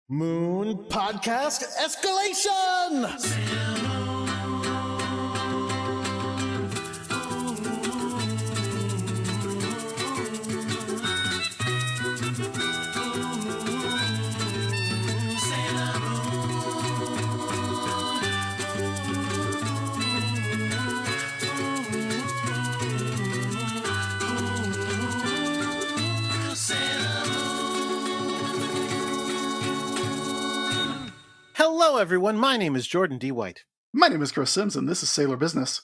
Moon Podcast Escalation! Hello, everyone. My name is Jordan D. White. My name is Chris Sims, and this is Sailor Business.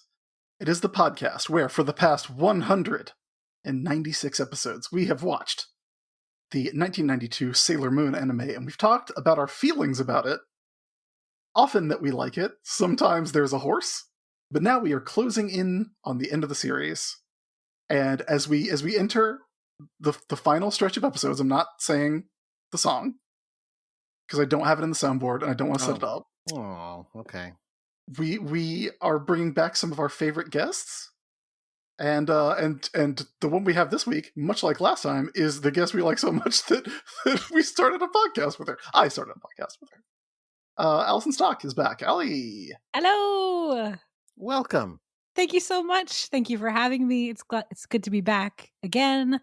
It is the podcast where, for the past 196 episodes, we have watched the 1992 Sailor Moon anime, and we've talked about our feelings about it. Often that we like it, sometimes there's a horse, but now we are closing in on the end of the series. And as we enter the final stretch of episodes, I'm not saying the song, because I don't have it in the soundboard, and I don't want to set it up. Oh, okay. We are bringing back some of our favorite guests, and the one we have this week, much like last time, is the guest we like so much that we started a podcast with her. I started a podcast with her. Allison Stock is back. Allie, Hello. Welcome. Thank you so much. Thank you for having me. It's good to be back again.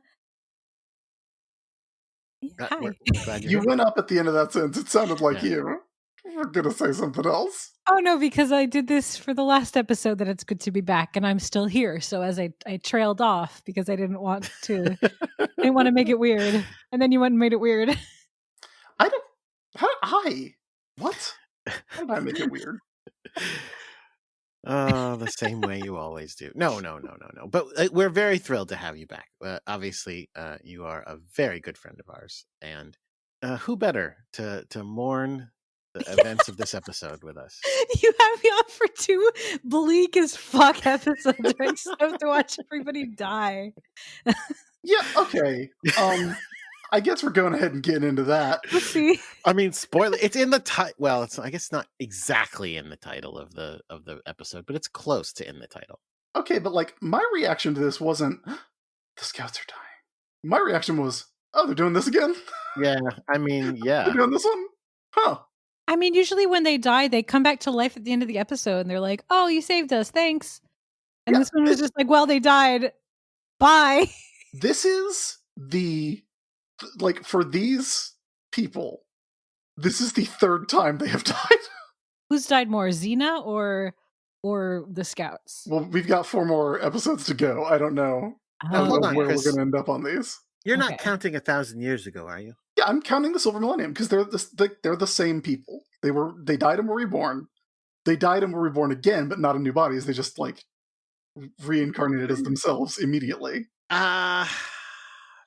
Hi. We're glad you're you here. went up at the end of that sentence. It sounded like Yeah. you were gonna say something else. Oh no, because I did this for the last episode that it's good to be back, and I'm still here. So as I trailed off because I didn't want to, I didn't want to make it weird, and then you went and made it weird. What? How did I make it weird? Oh, the same way you always do. No. But we're very thrilled to have you back. Obviously, you are a very good friend of ours. And who better to mourn the events of this episode with us? You have me on for 2 bleak as fuck episodes. I just have to watch everybody die. Yeah, okay. I guess we're going ahead and getting into that. Let's see. I mean, spoiler. It's in the title. Well, it's I guess not exactly in the title of the episode, but it's close to in the title. Okay, but like my reaction to this wasn't the scouts are dying. My reaction was, oh, they're doing this again? Yeah, I mean, yeah. They're doing this one? Huh. I mean, usually when they die, they come back to life at the end of the episode and they're like, oh, you saved us. Thanks. And Yeah, this one was just like, well, they died. Bye. This is like for these people, this is the third time they have died. Who's died more, Xena or the scouts? Well, we've got 4 more episodes to go. I don't know. I don't Hold know on, where Chris. we're going to end up on these. You're not Okay. counting 1,000 years ago, are you? Yeah, I'm counting the Silver Millennium because they're the same people. They died and were reborn. They died and were reborn again, but not in new bodies. They just like reincarnated as themselves immediately.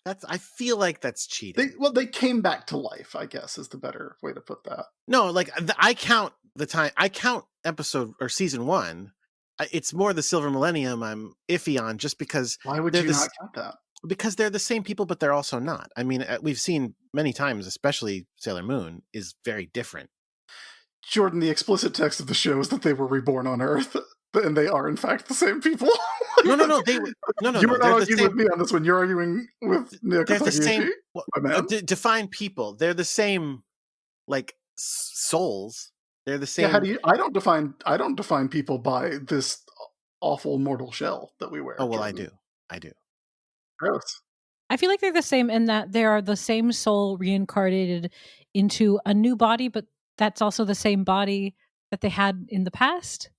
That's. I feel like that's cheating. They came back to life, I guess, is the better way to put that. No, like I count the time. I count episode or season 1. It's more the Silver Millennium I'm iffy on, just because Why would They're you the not s- count that? because they're the same people, but they're also not. I mean, we've seen many times, especially Sailor Moon is very different. Jordan, the explicit text of the show is that they were reborn on Earth, and they are in fact the same people. No. They were no. You were not They're the arguing same. with me on this one. You're arguing with Nick. They're the same. Well, My man. define people. They're the same, like souls. They're the same. Yeah, how do you? I don't define people by this awful mortal shell that we wear. Oh well, Jordan. I do. Gross. I feel like they're the same in that they are the same soul reincarnated into a new body, but that's also the same body that they had in the past.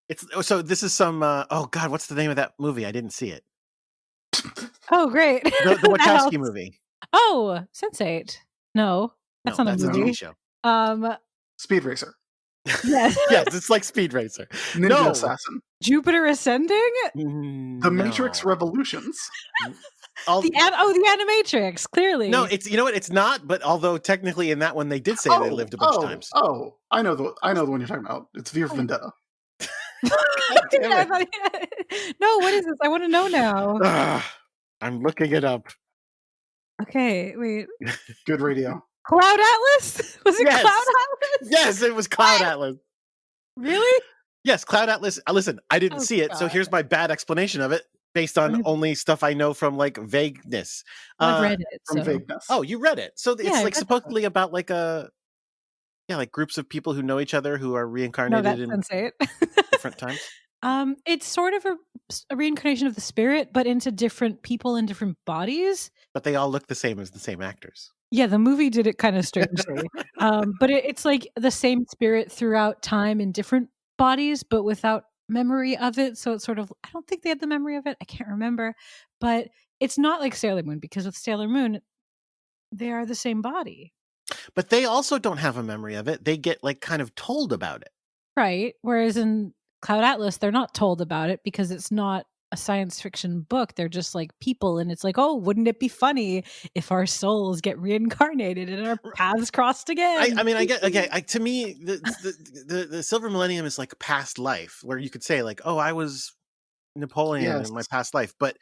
It's so. This is some. Oh God, what's the name of that movie? I didn't see it. Oh, great. The That Wachowski helps. movie. Oh, Sense8. No, that's No, not that's a a movie. TV show. Speed Racer, Yes. Yes, it's like Speed Racer. Ninja No. Assassin, Jupiter Ascending? The Matrix Revolutions. All, The Animatrix, clearly. no, it's you know what? It's not. But although technically in that one they did say they lived a bunch of times. Oh, I know the one you're talking about. It's V for Vendetta. Damn I it. thought- no, what is this? I want to know now. I'm looking it up. Okay, wait. Good radio. Cloud Atlas? Was it Yes. Cloud Atlas? Yes, it was Cloud Atlas. Really? Yes, Cloud Atlas. Listen, I didn't Oh, see it, so God. here's my bad explanation of it. based on only stuff I know from like vagueness. I've read it. From So. vagueness. Oh, you read it. So Yeah, it's I like read the supposedly about like like groups of people who know each other who are No, reincarnated that's in Sense8. different times. It's sort of a reincarnation of the spirit, but into different people in different bodies. But they all look the same as the same actors. Yeah, the movie did it kind of strangely. But it's like the same spirit throughout time in different bodies, but without memory of it. So it's sort of, I don't think they had the memory of it. I can't remember. But it's not like Sailor Moon, because with Sailor Moon, they are the same body. But they also don't have a memory of it. They get like kind of told about it. Right. Whereas in Cloud Atlas, they're not told about it because it's not a science fiction book. They're just like people. And it's like, oh, wouldn't it be funny if our souls get reincarnated and our paths crossed again? I mean, I get, okay. To me, the Silver Millennium is like past life, where you could say like, oh, I was Napoleon in my past life. But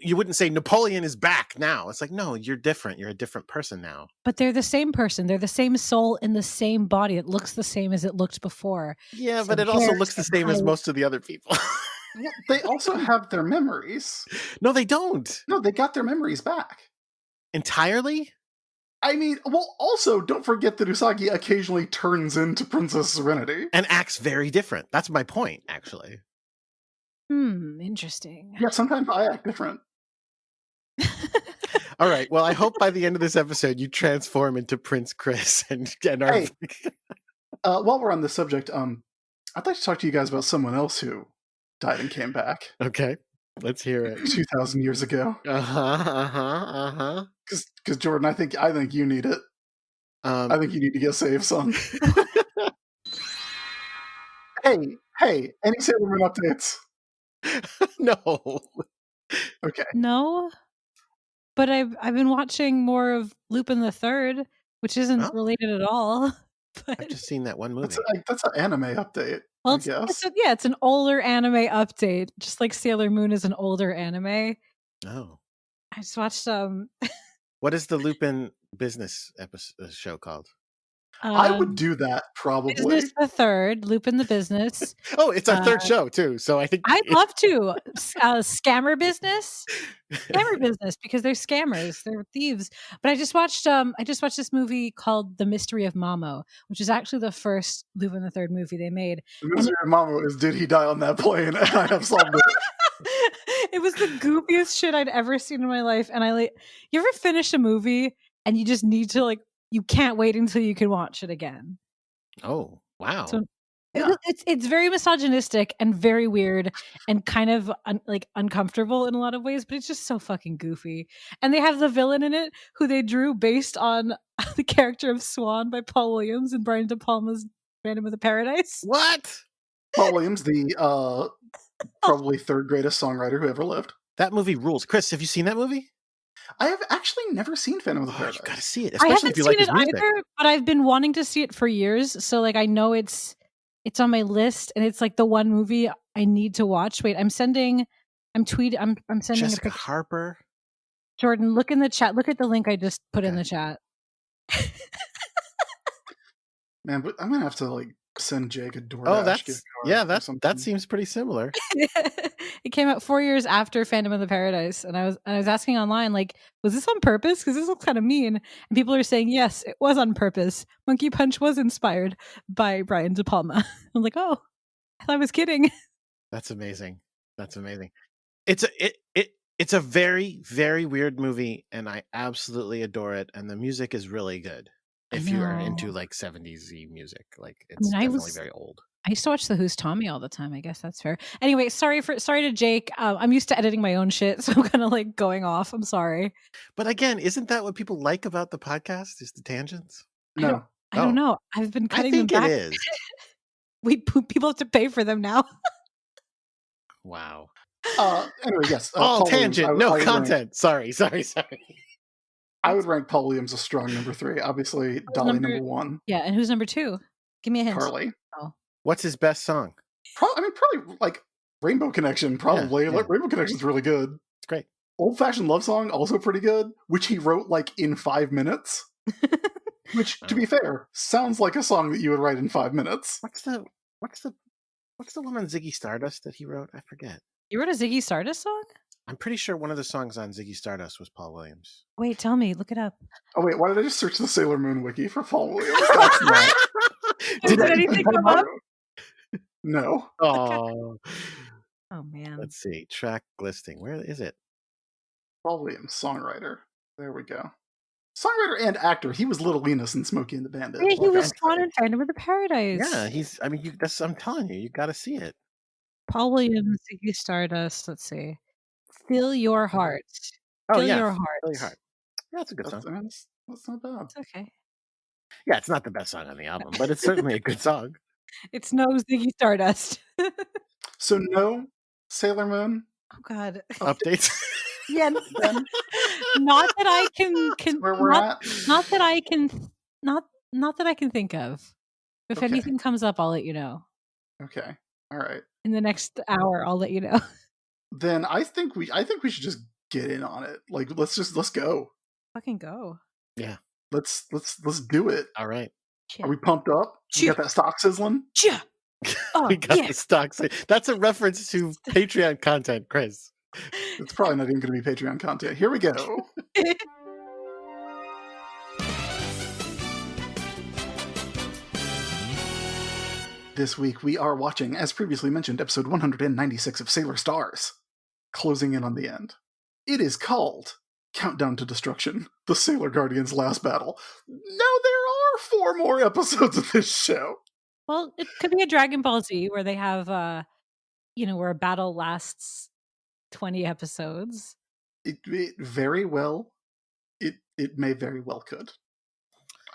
you wouldn't say Napoleon is back now. It's like, no, you're different. You're a different person now. But they're the same person. They're the same soul in the same body. It looks the same as it looked before. Yeah, but it also looks the same as most of the other people. Well, they also have their memories. No, they don't. No, they got their memories back. Entirely? I mean, well, also, don't forget that Usagi occasionally turns into Princess Serenity. And acts very different. That's my point, actually. Interesting. Yeah, sometimes I act different. All right. Well, I hope by the end of this episode you transform into Prince Chris and our... Hey, while we're on this subject, I'd like to talk to you guys about someone else who died and came back. Okay, let's hear it. 2,000 years ago. Because Jordan, I think you need it. I think you need to get saved, son. Hey, any Sailor Moon updates? No. Okay. No, but I've been watching more of Lupin the Third, which isn't related at all. But I've just seen that one movie. That's an anime update. Well, I guess. It's an older anime update, just like Sailor Moon is an older anime. Oh. I just watched What is the Lupin business show called? I would do that, probably. Business the Third, Lupin the Business. Oh, it's our third show too, so I think I'd love to. Scammer business, because they're scammers, they're thieves. But I just watched this movie called The Mystery of Mamo, which is actually the first Lupin the Third movie they made. The Mystery of Mamo is, did he die on that plane? And I have solved it. It was the goofiest shit I'd ever seen in my life. And you ever finish a movie and you just need to you can't wait until you can watch it again. Oh, wow. So it's very misogynistic and very weird and kind of uncomfortable in a lot of ways, but it's just so fucking goofy. And they have the villain in it who they drew based on the character of Swan by Paul Williams and Brian De Palma's Phantom of the Paradise. What? Paul Williams, the probably third greatest songwriter who ever lived. That movie rules. Chris, have you seen that movie? I have actually never seen Phantom of the Paradise. You gotta see it, I especially haven't if you like seen his it music. either, but I've been wanting to see it for years. So I know it's on my list, and it's like the one movie I need to watch. Wait, I'm sending Jessica a picture. Harper. Jordan, look in the chat. Look at the link I just put in the chat. Man, but I'm gonna have to send Jake a DoorDash. Oh, that seems pretty similar. It came out 4 years after Phantom of the Paradise, and I was asking online, was this on purpose? Because this looks kind of mean. And people are saying yes, it was on purpose. Monkey Punch was inspired by Brian De Palma. I'm like, oh, I thought I was kidding. That's amazing. It's a very, very weird movie, and I absolutely adore it. And the music is really good. If you are into 70s-y music, it's definitely very old. I used to watch the Who's Tommy all the time. I guess that's fair. Anyway, sorry to Jake. I'm used to editing my own shit, so I'm kind of going off. I'm sorry. But again, isn't that what people like about the podcast? Is the tangents? No, I don't know. I've been cutting them back. I think it is. People have to pay for them now. Wow. Anyway, yes. All tangent, no content. Sorry. I would rank Paul Williams a strong number 3. Obviously, Dolly number 1. Yeah, and who's number 2? Give me a hint. Carly. Oh. What's his best song? Probably Rainbow Connection. Probably. Yeah. Rainbow Connection's really good. It's great. Old Fashioned Love Song, also pretty good, which he wrote in 5 minutes. Which, to be fair, sounds like a song that you would write in 5 minutes. What's the one on Ziggy Stardust that he wrote? I forget. You wrote a Ziggy Stardust song? I'm pretty sure one of the songs on Ziggy Stardust was Paul Williams. Wait, tell me. Look it up. Oh wait, why did I just search the Sailor Moon wiki for Paul Williams? That's not. Did anything come up? No. Oh, Oh man. let's see. Track listing. Where is it? Paul Williams, songwriter. There we go. Songwriter and actor. He was Little Linus in Smokey and the Bandit. Yeah, he was Swan in Phantom of the Paradise. Yeah, he's. I mean, I'm telling you, you got to see it. Paul Williams, Ziggy Stardust. Let's see. Fill Your Heart. Oh Fill yeah, Your Fill Heart. Your Heart. Yeah, that's a good song. That's not bad. It's okay. Yeah, it's not the best song on the album, but it's certainly a good song. It's no Ziggy Stardust. So no Sailor Moon Oh God. Updates. Yeah. Not that I can where we're at. not that I can not that I can think of. If Okay. anything comes up, I'll let you know. Okay. All right. In the next hour, I'll let you know. Then I think we should just get in on it. Like let's go. Fucking go. Yeah. Let's do it. All right. Are we pumped up? We got that stock sizzling? Yeah. Oh, We got yeah. the stocks. That's a reference to Patreon content, Chris. It's probably not even going to be Patreon content. Here we go. This week we are watching, as previously mentioned, episode 196 of Sailor Stars, closing in on the end. It is called Countdown to Destruction, the Sailor Guardian's Last Battle. Now there are 4 more episodes of this show. Well, it could be a Dragon Ball Z where they have where a battle lasts 20 episodes. It very well, it may very well could.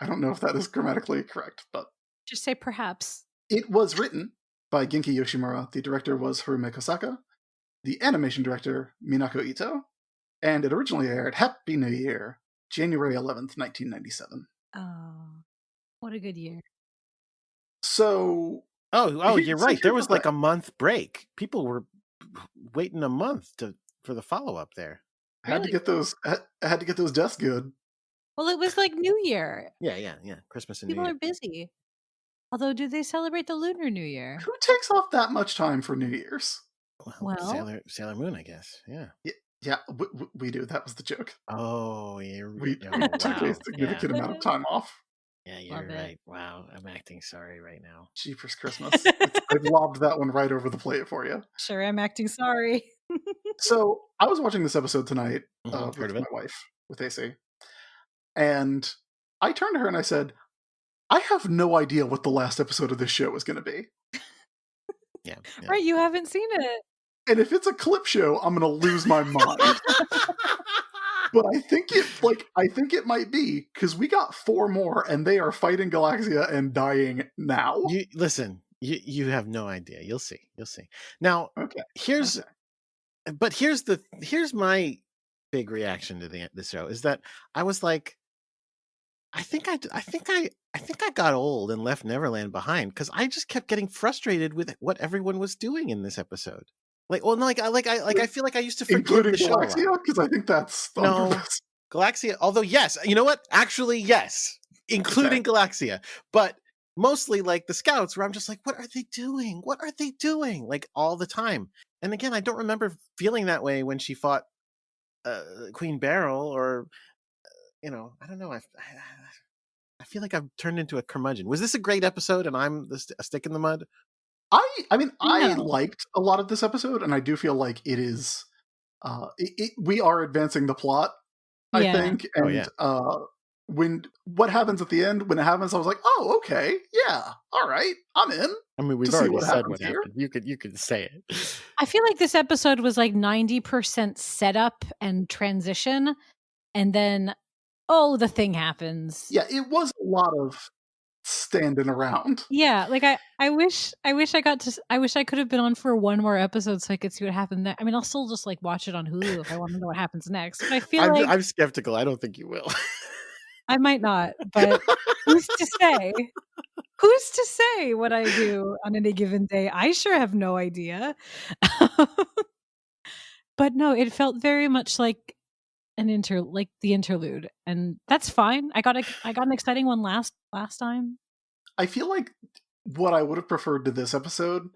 I don't know if that is grammatically correct, but Just say perhaps. it was written by Genki Yoshimura. The director was Harume Kosaka. The animation director, Minako Ito. And it originally aired Happy New Year, January 11th, 1997. Oh, what a good year. So... Oh, you're right. There was like a month break. People were waiting a month for the follow-up there. I had to get those deaths good. Well, it was like New Year. Yeah. Christmas and People New are Year. busy. Although, do they celebrate the Lunar New Year? Who takes off that much time for New Year's? Well- Sailor Moon, I guess. Yeah. Yeah, we do. That was the joke. Oh, We took a significant amount of time off. Yeah, you're Love it. right. Wow, I'm acting sorry right now. Jeepers Christmas. I lobbed that one right over the plate for you. Sure, I'm acting sorry. So I was watching this episode tonight Mhm, heard with of my it. wife, with AC, and I turned to her and I said, I have no idea what the last episode of this show is going to be. Yeah. Right, you haven't seen it. And if it's a clip show, I'm going to lose my mind. But I think it might be, because we got 4 more and they are fighting Galaxia and dying now. Listen, you have no idea. You'll see. Now, Okay. here's my big reaction to the show is that I was like, I think I got old and left Neverland behind because I just kept getting frustrated with what everyone was doing in this episode. I feel like I used to forgive Including the show a lot. Galaxia, because I think that's No. underbest. Galaxia, although yes, you know what? Actually, yes, including Galaxia, but mostly like the scouts, where I'm just like, what are they doing? What are they doing? Like all the time. And again, I don't remember feeling that way when she fought Queen Beryl, or I don't know. I feel like I've turned into a curmudgeon. Was this a great episode, and I'm a stick in the mud? I No. liked a lot of this episode, and I do feel like it is. We are advancing the plot, I Yeah. think, and when what happens at the end, when it happens, I was like, oh, okay, yeah, all right, I'm in. I mean, we've To see already what said happens what here. happened. You could say it. I feel like this episode was like 90% setup and transition, and then the thing happens. Yeah, it was a lot of standing around. Yeah, like I wish I could have been on for one more episode so I could see what happened there. I mean, I'll still just like watch it on Hulu if I want to know what happens next. But I feel like I'm skeptical. I don't think you will. I might not, but who's to say? Who's to say what I do on any given day? I sure have no idea. But no, it felt very much like the interlude, and that's fine. I got an exciting one last time. I feel like what I would have preferred to this episode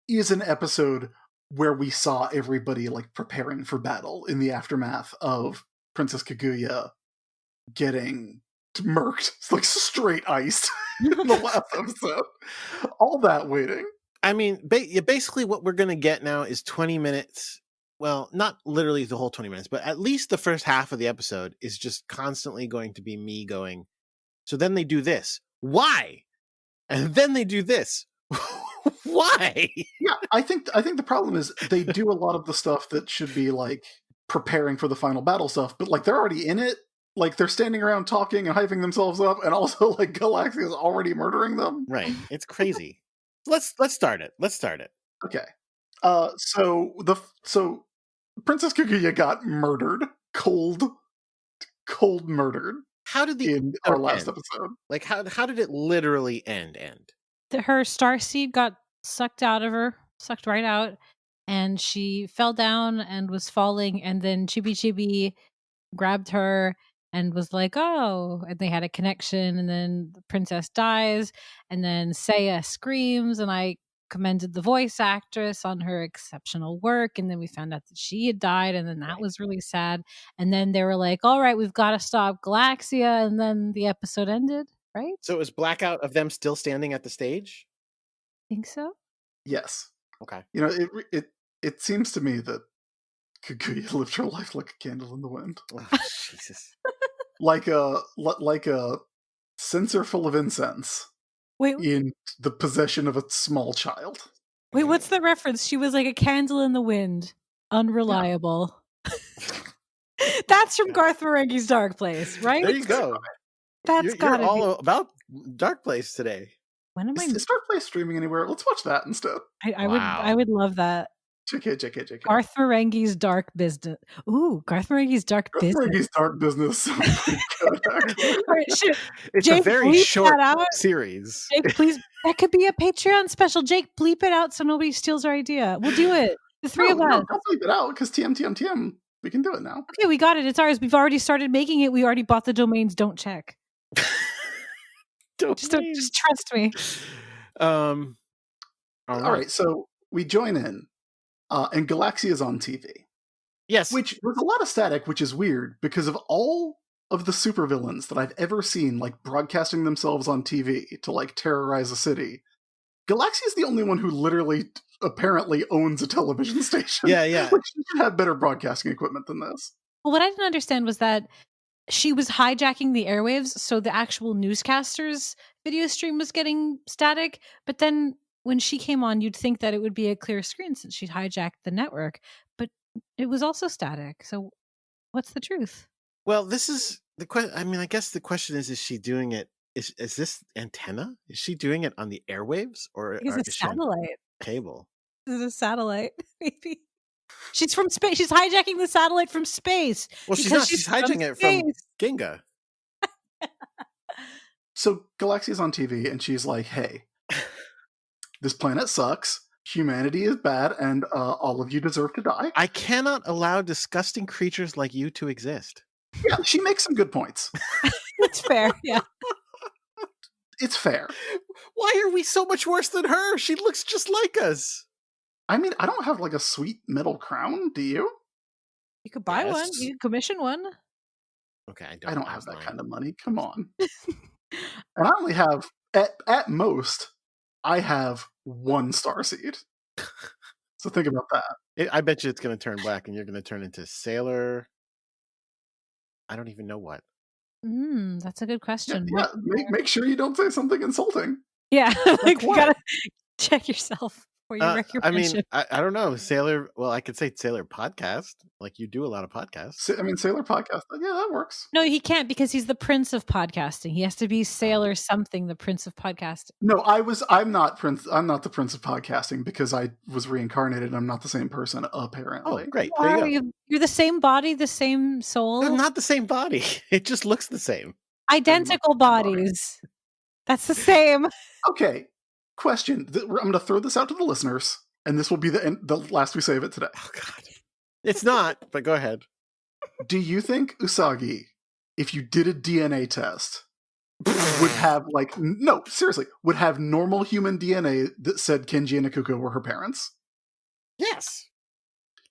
is an episode where we saw everybody like preparing for battle in the aftermath of Princess Kaguya getting murked, like straight iced in the last episode. All that waiting. I mean, basically what we're going to get now is 20 minutes. Well, not literally the whole 20 minutes, but at least the first half of the episode is just constantly going to be me going, so then they do this. Why? And then they do this. Why? Yeah, I think the problem is they do a lot of the stuff that should be like preparing for the final battle stuff, but like they're already in it. Like they're standing around talking and hyping themselves up, and also like Galaxia is already murdering them. Right. It's crazy. Let's start it. Let's start it. Okay. So Princess Kaguya got murdered, cold murdered. How did the in our episode last end? episode? Like how did it literally end? Her starseed got sucked out of her, sucked right out, and she fell down and was falling, and then Chibi Chibi grabbed her and was like, oh, and they had a connection, and then the princess dies, and then Seiya screams, and I commended the voice actress on her exceptional work, and then we found out that she had died, and then that was really sad, and then they were like, all right, we've got to stop Galaxia, and then the episode ended, right? So it was blackout of them still standing at the stage? Think so? Yes. Okay. You know, it seems to me that Kaguya lived her life like a candle in the wind. Oh, Jesus. like a censer full of incense Wait, in the possession of a small child. wait, what's the reference? She was like a candle in the wind, unreliable. That's from Garth Marenghi's Dark Place, right? There you go. That's You're gotta all be. about Dark Place today. When am I? Is Dark Place streaming anywhere? Let's watch that instead. I Wow. would love that. JK. Garth Marenghi's Dark Business. Ooh, Garth Marenghi's Dark Garth Business. Marenghi's Dark Business sounds pretty good, actually. All right, shit. It's Jake, a very bleep short that out. series. Jake, please. That could be a Patreon special. Jake, bleep it out so nobody steals our idea. We'll do it. The three of us. No, don't leave it out because TM. We can do it now. Okay, we got it. It's ours. We've already started making it. We already bought the domains. Don't check. Just trust me. All right, so we join in, and Galaxia is on TV. Yes. Which there's a lot of static, which is weird because of all of the supervillains that I've ever seen, like broadcasting themselves on TV to like terrorize a city. Galaxia is the only one who literally apparently owns a television station. Yeah. Like, she should have better broadcasting equipment than this. Well, what I didn't understand was that she was hijacking the airwaves, so the actual newscaster's video stream was getting static. But then when she came on, you'd think that it would be a clear screen since she'd hijacked the network. But it was also static. So what's the truth? Well, this is the question. I mean, I guess the question is she doing it? Is this antenna? Is she doing it on the airwaves or It's a is she on satellite. cable? This is a satellite, maybe. She's from space. She's hijacking the satellite from space. Well, she's because not. She's from hijacking it from space. Ginga. So Galaxia's on TV and she's like, hey, this planet sucks. Humanity is bad and all of you deserve to die. I cannot allow disgusting creatures like you to exist. Yeah, she makes some good points. It's fair. Yeah. It's fair. Why are we so much worse than her? She looks just like us. I mean, I don't have like a sweet metal crown, do you? You could buy one. Yes. You could commission one. Okay, I don't have that mine. kind of money. Come on. And I only have, at most, I have one starseed. So think about that. I bet you it's going to turn black and you're going to turn into Sailor. I don't even know what. That's a good question. Yeah, make sure you don't say something insulting. Yeah, like you what? gotta check yourself before you wreck your I mean, friendship. I don't know. Sailor, well, I could say Sailor podcast. Like you do a lot of podcasts. I mean, Sailor Podcast. Yeah, that works. No, he can't because he's the prince of podcasting. He has to be Sailor something, the prince of podcasting. No, I'm not the prince of podcasting because I was reincarnated. I'm not the same person, apparently. Oh, great. There you go. You're the same body, the same soul. They're not the same body. It just looks the same. Identical bodies. That's the same. Okay. Question. I'm going to throw this out to the listeners, and this will be the last we say of it today. Oh, God. It's not, but go ahead. Do you think Usagi, if you did a DNA test, would have would have normal human DNA that said Kenji and Ikuko were her parents? Yes.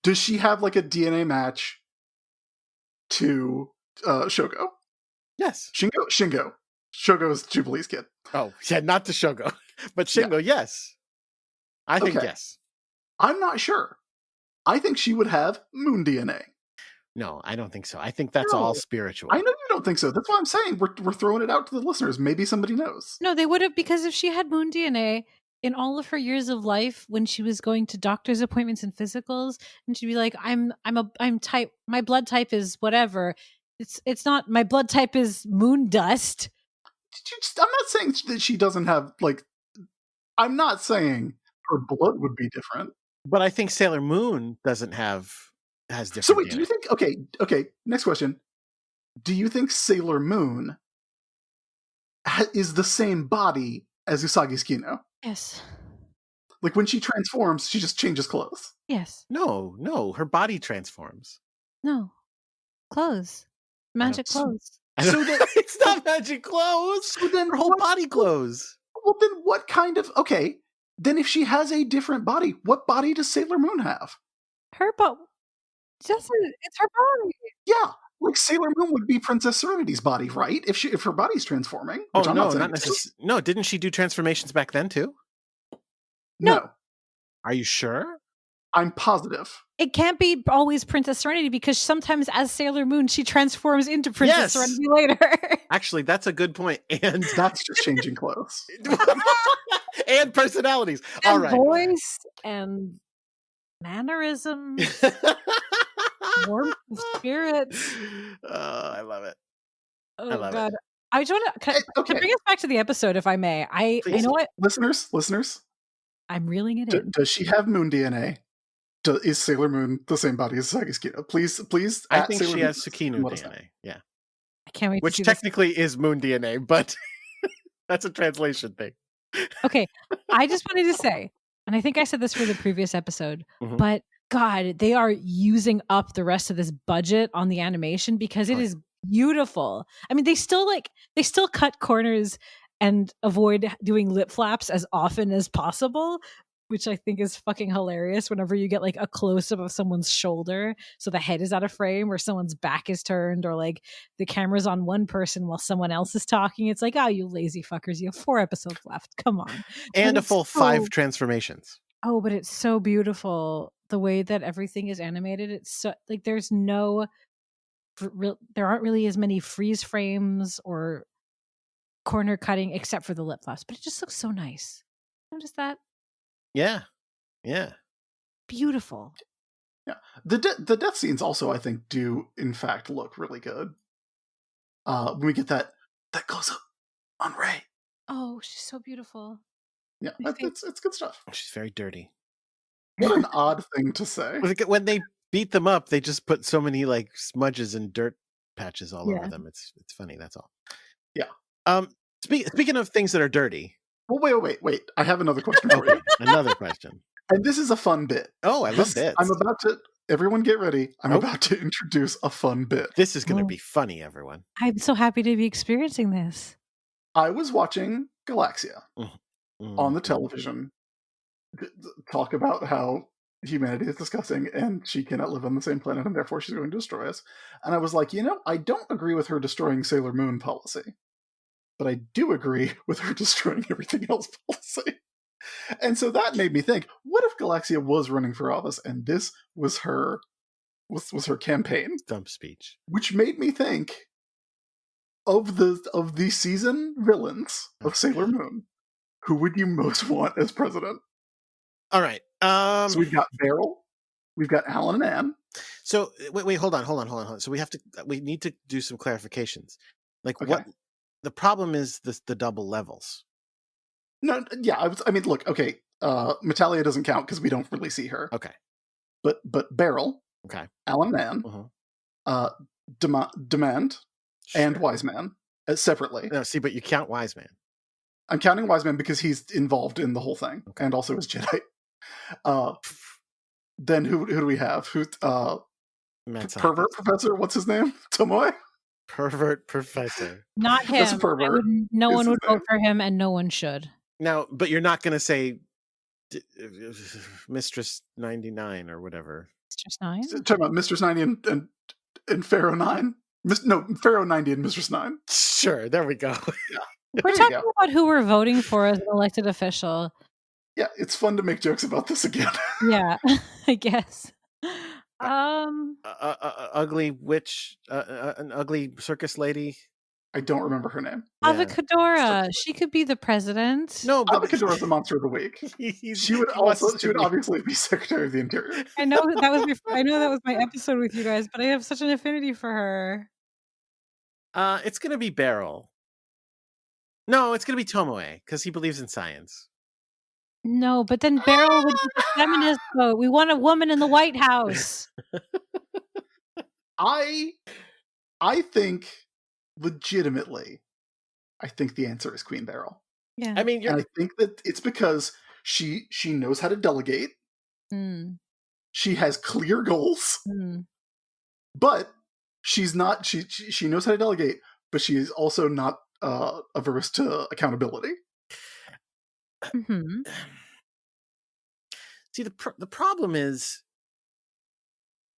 Does she have like a DNA match to Shogo? Yes. Shingo. Shogo's Jubilee's kid. Oh, yeah, not to Shogo, but Shingo, yes. I think Okay. yes. I'm not sure. I think she would have moon DNA. No, I don't think so. I think that's No. all spiritual. I know you don't think so. That's why I'm saying we're throwing it out to the listeners. Maybe somebody knows. No, they would have, because if she had moon DNA in all of her years of life, when she was going to doctor's appointments and physicals, and she'd be like, I'm type, my blood type is whatever. It's not, my blood type is moon dust. I'm not saying that she doesn't have, like, I'm not saying her blood would be different. But I think Sailor Moon has different So wait, DNA. do you think, okay, next question. Do you think Sailor Moon is the same body as Usagi Tsukino? Yes. Like when she transforms, she just changes clothes. Yes. No, her body transforms. No. Clothes. Magic clothes. So that it's not magic clothes. So then Her whole body glows. Well, then what kind of, okay, then if she has a different body, what body does Sailor Moon have? Her body. It's her body. Yeah, like Sailor Moon would be Princess Serenity's body, right? If her body's transforming. Which I'm no, not saying not necessarily. No, didn't she do transformations back then too? No. Are you sure? I'm positive. It can't be always Princess Serenity, because sometimes as Sailor Moon, she transforms into Princess Serenity later. Actually, that's a good point. And that's just changing clothes. And personalities. And all right. Voice and mannerisms. Warmth of spirits. Oh, I love it. Oh, I love God. it. I just want to bring us back to the episode, if I may. I know what listeners. I'm reeling it in. Does she have moon DNA? Is Sailor Moon the same body as Usagi Tsukino? Please. I think she has Tsukino DNA. Yeah. I can't wait. Which technically is moon DNA, but that's a translation thing. Okay, I just wanted to say, and I think I said this for the previous episode, but God, they are using up the rest of this budget on the animation, because it is beautiful. I mean, they still cut corners and avoid doing lip flaps as often as possible, which I think is fucking hilarious whenever you get like a close-up of someone's shoulder, so the head is out of frame, or someone's back is turned, or like the camera's on one person while someone else is talking. It's like, oh, you lazy fuckers, you have 4 episodes left. Come on. And a full 5 transformations. Oh, but it's so beautiful. The way that everything is animated, it's so, like, there aren't really as many freeze frames or corner cutting except for the lip flaps, but it just looks so nice. Notice that? Yeah. Beautiful. Yeah. The death scenes also, I think, do in fact look really good. When we get that close up on Rei. Oh, she's so beautiful. Yeah, it's good stuff. She's very dirty. What an odd thing to say. When they beat them up, they just put so many like smudges and dirt patches all over them. It's funny. That's all. Yeah. Speaking of things that are dirty. Well, wait. I have another question for you. Another question. And this is a fun bit. Oh, I love bits. I'm about to. Everyone, get ready. I'm about to introduce a fun bit. This is going to be funny, everyone. I'm so happy to be experiencing this. I was watching Galaxia on the television talk about how humanity is disgusting and she cannot live on the same planet and therefore she's going to destroy us. And I was like, I don't agree with her destroying Sailor Moon policy, but I do agree with her destroying everything else policy. And so that made me think, what if Galaxia was running for office and this was her campaign stump speech, which made me think of the season villains of Sailor Moon, who would you most want as president? All right. So we've got Beryl, we've got Alan and Anne. So wait, hold on. So we need to do some clarifications. Like what the problem is, the double levels. No, yeah, I mean, look, okay. Metalia doesn't count because we don't really see her. Okay. But Beryl, Alan and Anne, Demand, and Wise Man separately. No, see, but you count Wise Man. I'm counting Wise Man because he's involved in the whole thing, and also is Jedi. Then who do we have? Pervert Professor? What's his name? Tomoe? Pervert Professor. Not him. No one would vote for him, and no one should. Now, but you're not going to say Mistress 99 or whatever. Mistress Nine. Talking about Mistress 90 and Pharaoh 9? No, Pharaoh 90 and Mistress 9. Sure, there we go. We're There you talking go. about who we're voting for as an elected official. Yeah, it's fun to make jokes about this again. Yeah, I guess. Ugly witch, an ugly circus lady. I don't remember her name. Yeah. Avocadora. She could be the president. No, but Avocadora's the monster of the week. She would obviously be Secretary of the Interior. I know that was my episode with you guys, but I have such an affinity for her. It's gonna be Beryl. No, it's gonna be Tomoe because he believes in science. No, but then Beryl would be the feminist vote. We want a woman in the White House. I think legitimately, I think the answer is Queen Beryl. Yeah. I mean, And I think that it's because she knows how to delegate. Mm, She has clear goals, mm. but she's not. She knows how to delegate, but she is also not averse to accountability. Mm-hmm. see, the problem is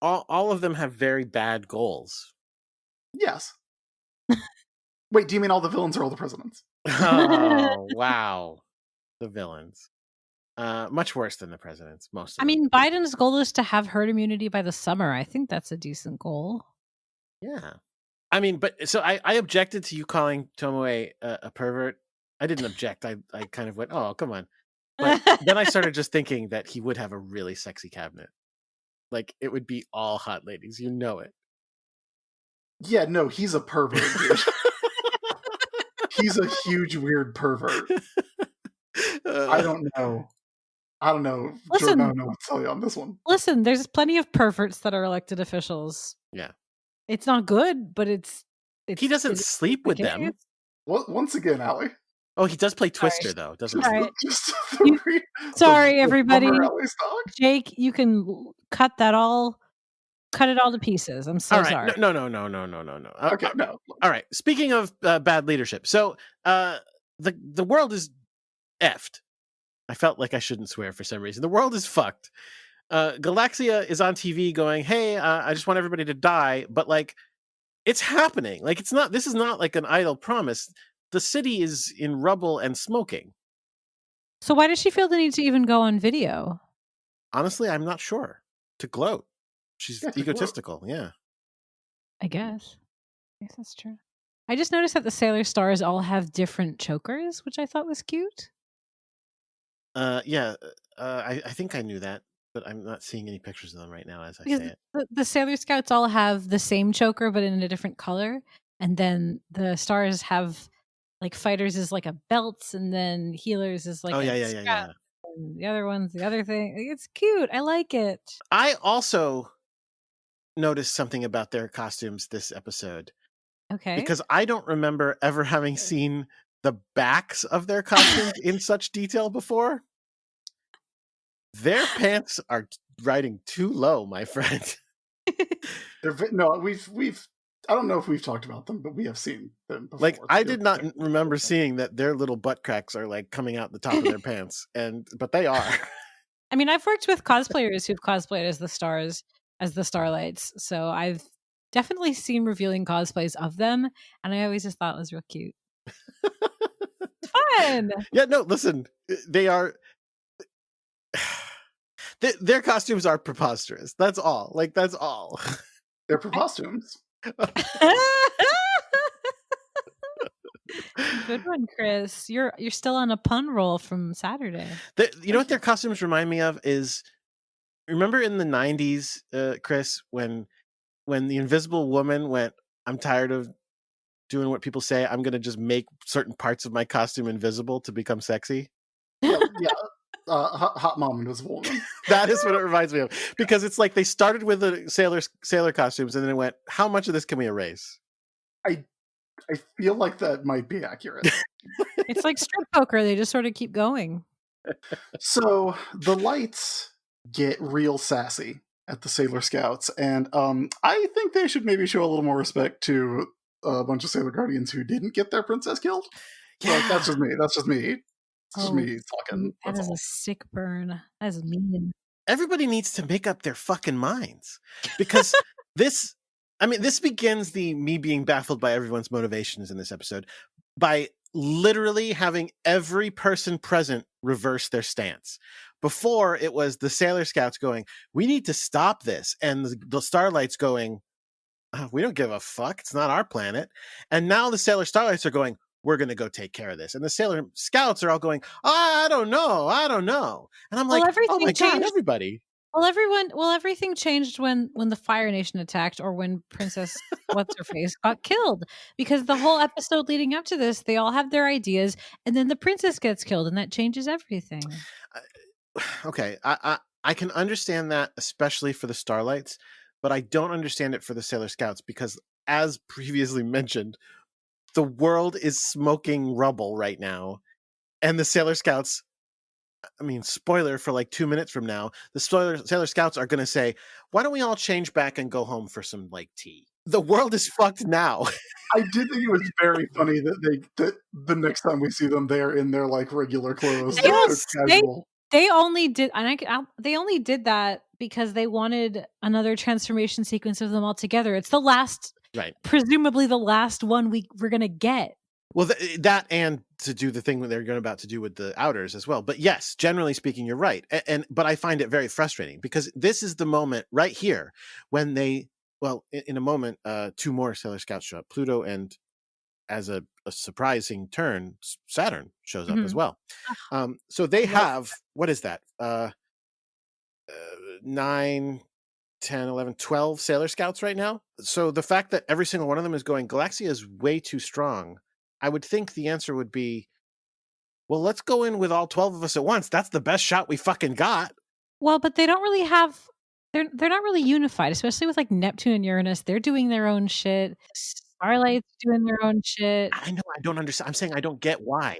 all of them have very bad goals. Yes. Wait, do you mean all the villains are all the presidents? Oh wow, the villains. Much worse than the presidents. Most of I them. mean, Biden's goal is to have herd immunity by the summer. I think that's a decent goal. Yeah. I mean, but so I objected to you calling Tomoe a pervert. I didn't object. I kind of went, oh, come on. But then I started just thinking that he would have a really sexy cabinet. Like, it would be all hot ladies. You know it. Yeah, no, he's a pervert, dude. He's a huge, weird pervert. I don't know. Listen. Jordan, I don't know what to tell you on this one. Listen, there's plenty of perverts that are elected officials. Yeah. It's not good, but it's He doesn't sleep with them. Once again, Allie. Oh, he does play Twister, though, doesn't he? Sorry. Just Sorry, everybody. Allie stock. Jake, you can cut it all to pieces. I'm so All right. sorry. No. Okay, no. All right. Speaking of bad leadership, so the world is effed. I felt like I shouldn't swear for some reason. The world is fucked. Galaxia is on TV going, "Hey, I just want everybody to die," but like, it's happening. Like, it's not. This is not like an idle promise. The city is in rubble and smoking. So why does she feel the need to even go on video? Honestly, I'm not sure. To gloat. She's Yeah, to gloat. egotistical. Yeah. I guess that's true. I just noticed that the Sailor Stars all have different chokers, which I thought was cute. Yeah. I think I knew that, but I'm not seeing any pictures of them right now as I Because say it. the Sailor Scouts all have the same choker, but in a different color. And then the stars have, like, fighters is like a belt, and then healers is like Oh, a yeah. strap, and the other one's the other thing. It's cute. I like it. I also noticed something about their costumes this episode Okay. because I don't remember ever having seen the backs of their costumes in such detail before. Their pants are riding too low, my friend. We've I don't know if we've talked about them, but we have seen them before. Like, I did not remember seeing that their little butt cracks are like coming out the top of their pants, but they are. I mean, I've worked with cosplayers who've cosplayed as the stars, as the Starlights, so I've definitely seen revealing cosplays of them, and I always just thought it was real cute. It's fun. Yeah, no, listen, they are. Their costumes are preposterous. That's all. Like, that's all. They're preposterous. Good one, Chris. You're still on a pun roll from Saturday. You know what their costumes remind me of is, remember in the 90s, Chris, when the Invisible Woman went, "I'm tired of doing what people say. I'm going to just make certain parts of my costume invisible to become sexy." Yeah. Hot Mom Invisible Woman. That is what it reminds me of, because it's like they started with the sailor costumes and then it went, how much of this can we erase? I feel like that might be accurate. It's like strip poker. They just sort of keep going. So the lights get real sassy at the Sailor Scouts, and I think they should maybe show a little more respect to a bunch of Sailor Guardians who didn't get their princess killed. Yeah. Like, that's just me. This is Oh, me talking. that That's is a all. sick burn. That is mean. Everybody needs to make up their fucking minds because this begins the me being baffled by everyone's motivations in this episode by literally having every person present reverse their stance. Before, it was the Sailor Scouts going, we need to stop this, and the Starlights going, "Oh, we don't give a fuck, it's not our planet." And now the Sailor Starlights are going, we're going to go take care of this. And the Sailor Scouts are all going, I don't know. And I'm Well, like, oh everything my God, changed. everybody. Well, everything changed when the Fire Nation attacked, or when Princess what's her face got killed. Because the whole episode leading up to this, they all have their ideas, and then the princess gets killed, and that changes everything. Okay, I can understand that, especially for the Starlights, but I don't understand it for the Sailor Scouts because, as previously mentioned, the world is smoking rubble right now, and the Sailor Scouts, I mean, spoiler for like 2 minutes from now, the Sailor Scouts are going to say, why don't we all change back and go home for some like tea? The world is fucked now. I did think it was very funny that the next time we see them, they're in their like regular clothes. They Like, all- it's casual. They only did, they only did that because they wanted another transformation sequence of them all together. It's the last, Right. presumably the last one we're gonna get. Well, that and to do the thing that they're about to do with the Outers as well. But yes, generally speaking, you're right. But I find it very frustrating because this is the moment right here when they, well, in a moment, 2 more Sailor Scouts show up, Pluto, and as a surprising turn, Saturn shows up as well. So they have, what is that? 9, 10, 11, 12 Sailor Scouts right now. So the fact that every single one of them is going, Galaxia is way too strong, I would think the answer would be, well, let's go in with all 12 of us at once. That's the best shot we fucking got. Well, but they don't really have, they're not really unified, especially with like Neptune and Uranus. They're doing their own shit. Starlight's doing their own shit. I know, I don't understand. I'm saying I don't get why.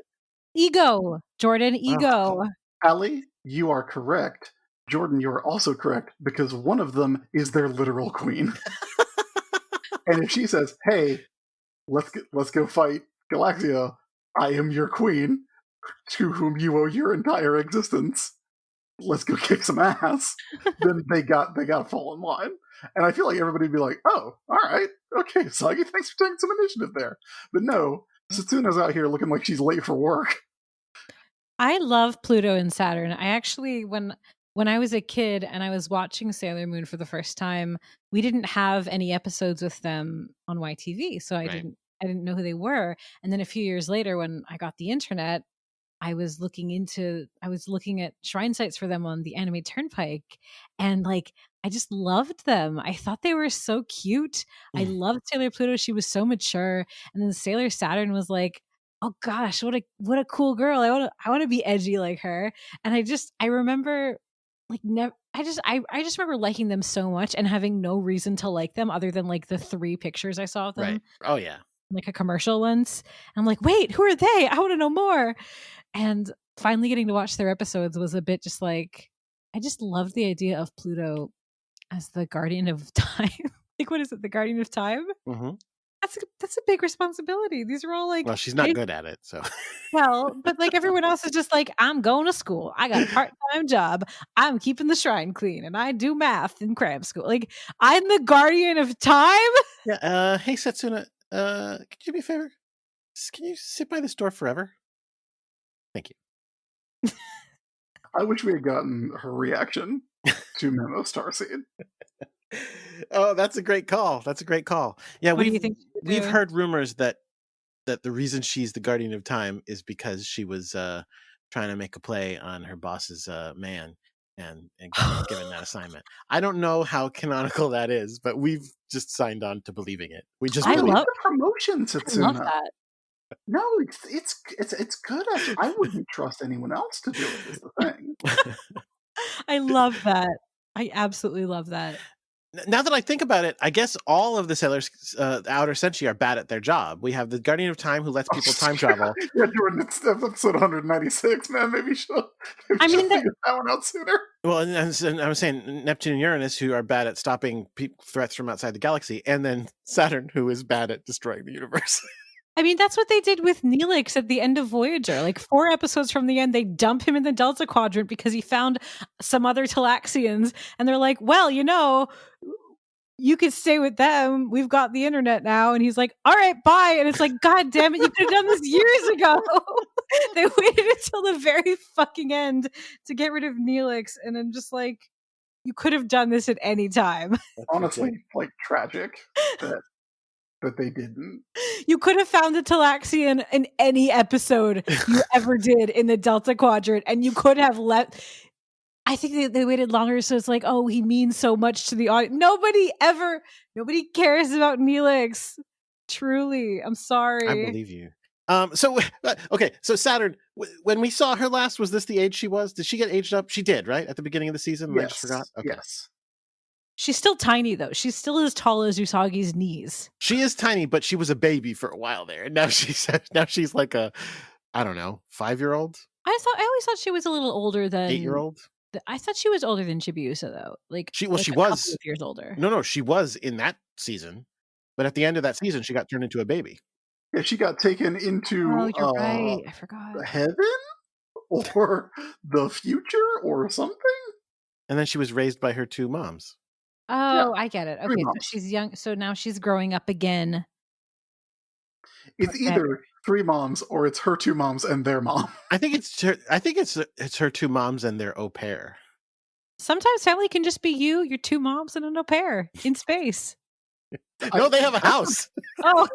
Ego, Jordan, ego. Allie, you are correct. Jordan, you are also correct because one of them is their literal queen. And if she says, "Hey, let's go fight Galaxia. I am your queen, to whom you owe your entire existence. Let's go kick some ass," then they got to fall in line. And I feel like everybody would be like, "Oh, all right, okay, Sagi, thanks for taking some initiative there." But no, Satsuna's out here looking like she's late for work. I love Pluto and Saturn. I actually, when I was a kid and I was watching Sailor Moon for the first time, we didn't have any episodes with them on YTV, so I didn't know who they were. And then a few years later, when I got the internet, I was looking at shrine sites for them on the Anime Turnpike, and like I just loved them. I thought they were so cute. I loved Sailor Pluto. She was so mature, and then Sailor Saturn was like, oh gosh, what a cool girl. I want to be edgy like her. And I remember like I just remember liking them so much and having no reason to like them other than like the 3 pictures I saw of them. Right. Oh yeah. Like a commercial once. And I'm like, wait, who are they? I want to know more. And finally getting to watch their episodes was a bit just like, I just loved the idea of Pluto as the guardian of time. Like, what is it? The guardian of time? Mm-hmm. That's a big responsibility. These are all like, well, she's not good at it, so. Well, but like everyone else is just like, I'm going to school. I got a part-time job. I'm keeping the shrine clean, and I do math in cram school. Like, I'm the guardian of time. Yeah. Hey, Setsuna. Could you do me a favor? Can you sit by this door forever? Thank you. I wish we had gotten her reaction to Memo Starseed. Oh, that's a great call. Yeah, What do you think we've heard rumors that the reason she's the guardian of time is because she was trying to make a play on her boss's man and got given that assignment. I don't know how canonical that is, but we've just signed on to believing it. We just I believe love the promotion, Satsuna. I love that. No, it's good. Actually, I wouldn't trust anyone else to do it. Is the thing. I love that. I absolutely love that. Now that I think about it, I guess all of the sailors, Outer Senshi, are bad at their job. We have the Guardian of Time who lets people time travel. Yeah, Jordan, it's episode 196, man. Maybe she'll figure that one out sooner. Well, and I was saying Neptune and Uranus, who are bad at stopping threats from outside the galaxy, and then Saturn, who is bad at destroying the universe. I mean, that's what they did with Neelix at the end of Voyager. Like 4 episodes from the end, they dump him in the Delta Quadrant because he found some other Talaxians. And they're like, well, you could stay with them. We've got the internet now. And he's like, all right, bye. And it's like, God damn it, you could have done this years ago. They waited until the very fucking end to get rid of Neelix. And I'm just like, you could have done this at any time. That's Honestly, like tragic that they didn't. You could have found the Talaxian in any episode you ever did in the Delta Quadrant, and you could have let. I think they waited longer, so it's like, oh, he means so much to the audience. Nobody cares about Neelix. Truly, I'm sorry. I believe you. So Saturn. When we saw her last, was this the age she was? Did she get aged up? She did, right, at the beginning of the season. Yes. I just forgot. Okay. Yes. She's still tiny though. She's still as tall as Usagi's knees. She is tiny, but she was a baby for a while there, and now she's like a, I don't know, 5-year-old. I always thought she was a little older than 8-year-old. I thought she was older than Chibiusa though. Like she a was couple of years older. No, she was in that season, but at the end of that season, she got turned into a baby. Yeah, she got taken into Oh, you're right. I forgot. Heaven or the future or something. And then she was raised by her 2 moms. Oh, I get it. 3 Okay, so moms. she's young. So now she's growing up again. It's either 3 moms or it's her 2 moms and their mom. I think it's her 2 moms and their au pair. Sometimes family can just be you, your 2 moms, and an au pair in space. No, they have a house. Oh,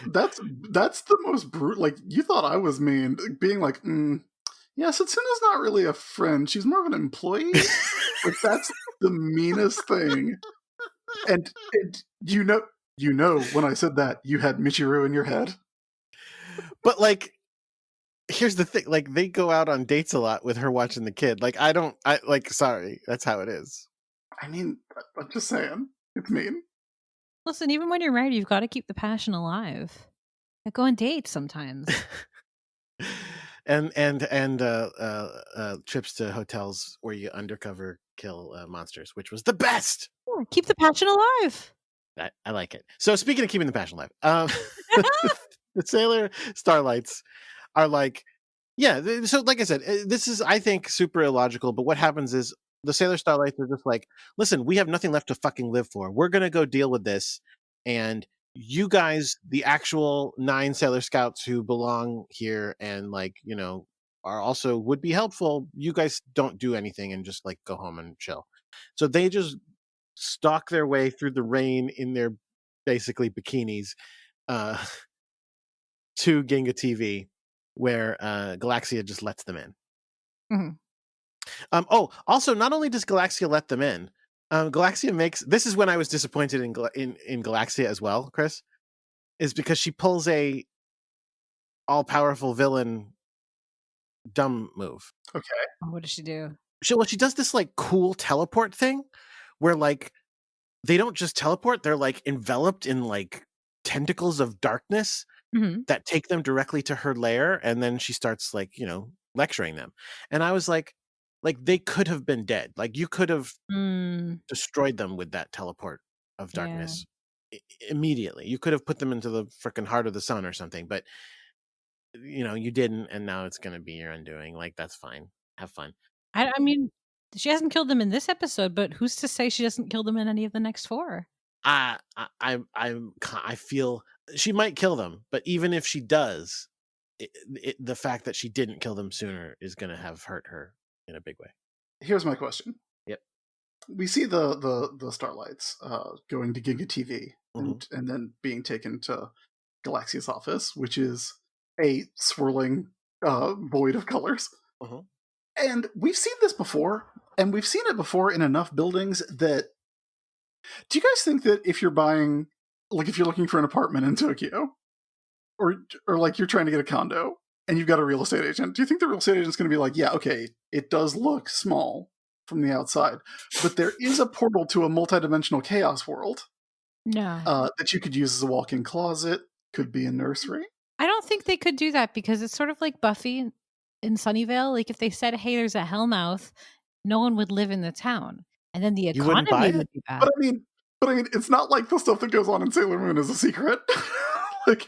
That's the most brutal. Like, you thought I was mean, being like, yeah, Satsuna's not really a friend. She's more of an employee. Like, that's the meanest thing. And you know, when I said that, you had Michiru in your head. But like, here's the thing: like, they go out on dates a lot with her watching the kid. Like, sorry, that's how it is. I mean, I'm just saying, it's mean. listen, even when you're married, you've got to keep the passion alive. Like, go on dates sometimes. and trips to hotels where you undercover kill monsters, which was the best. Yeah, keep the passion alive. I like it. So speaking of keeping the passion alive, the Sailor Starlights are like, yeah. So like I said, this is, I think, super illogical. But what happens is the Sailor Starlights are just like, listen, we have nothing left to fucking live for. We're gonna go deal with this, and you guys, the actual 9 Sailor Scouts who belong here and like, are also would be helpful. You guys don't do anything and just like go home and chill. So they just stalk their way through the rain in their basically bikinis to Ginga TV, where Galaxia just lets them in. Mm-hmm. Also, not only does Galaxia let them in, Galaxia makes, this is when I was disappointed in Galaxia as well, Chris, is because she pulls a all-powerful villain dumb move. Okay. What does she do? She does this like cool teleport thing where like they don't just teleport, they're like enveloped in like tentacles of darkness that take them directly to her lair, and then she starts like, lecturing them. And I was like they could have been dead. Like, you could have destroyed them with that teleport of darkness immediately. You could have put them into the freaking heart of the sun or something, but you didn't, and now it's going to be your undoing. Like, that's fine. Have fun. I mean, she hasn't killed them in this episode, but who's to say she doesn't kill them in any of the next 4? I feel she might kill them, but even if she does, the fact that she didn't kill them sooner is going to have hurt her in a big way. Here's my question. Yep. We see the Starlights going to Ginga TV and then being taken to Galaxia's office, which is a swirling void of colors. And we've seen this before, and we've seen it before in enough buildings that... Do you guys think that if you're buying, like if you're looking for an apartment in Tokyo, or like you're trying to get a condo, and you've got a real estate agent, do you think the real estate agent's going to be like, yeah, okay, it does look small from the outside, but there is a portal to a multidimensional chaos world that you could use as a walk-in closet, could be a nursery? I don't think they could do that because it's sort of like Buffy in Sunnyvale. Like if they said, hey, there's a Hellmouth, no one would live in the town. And then the economy would be bad. But I mean, But I mean, it's not like the stuff that goes on in Sailor Moon is a secret. Like,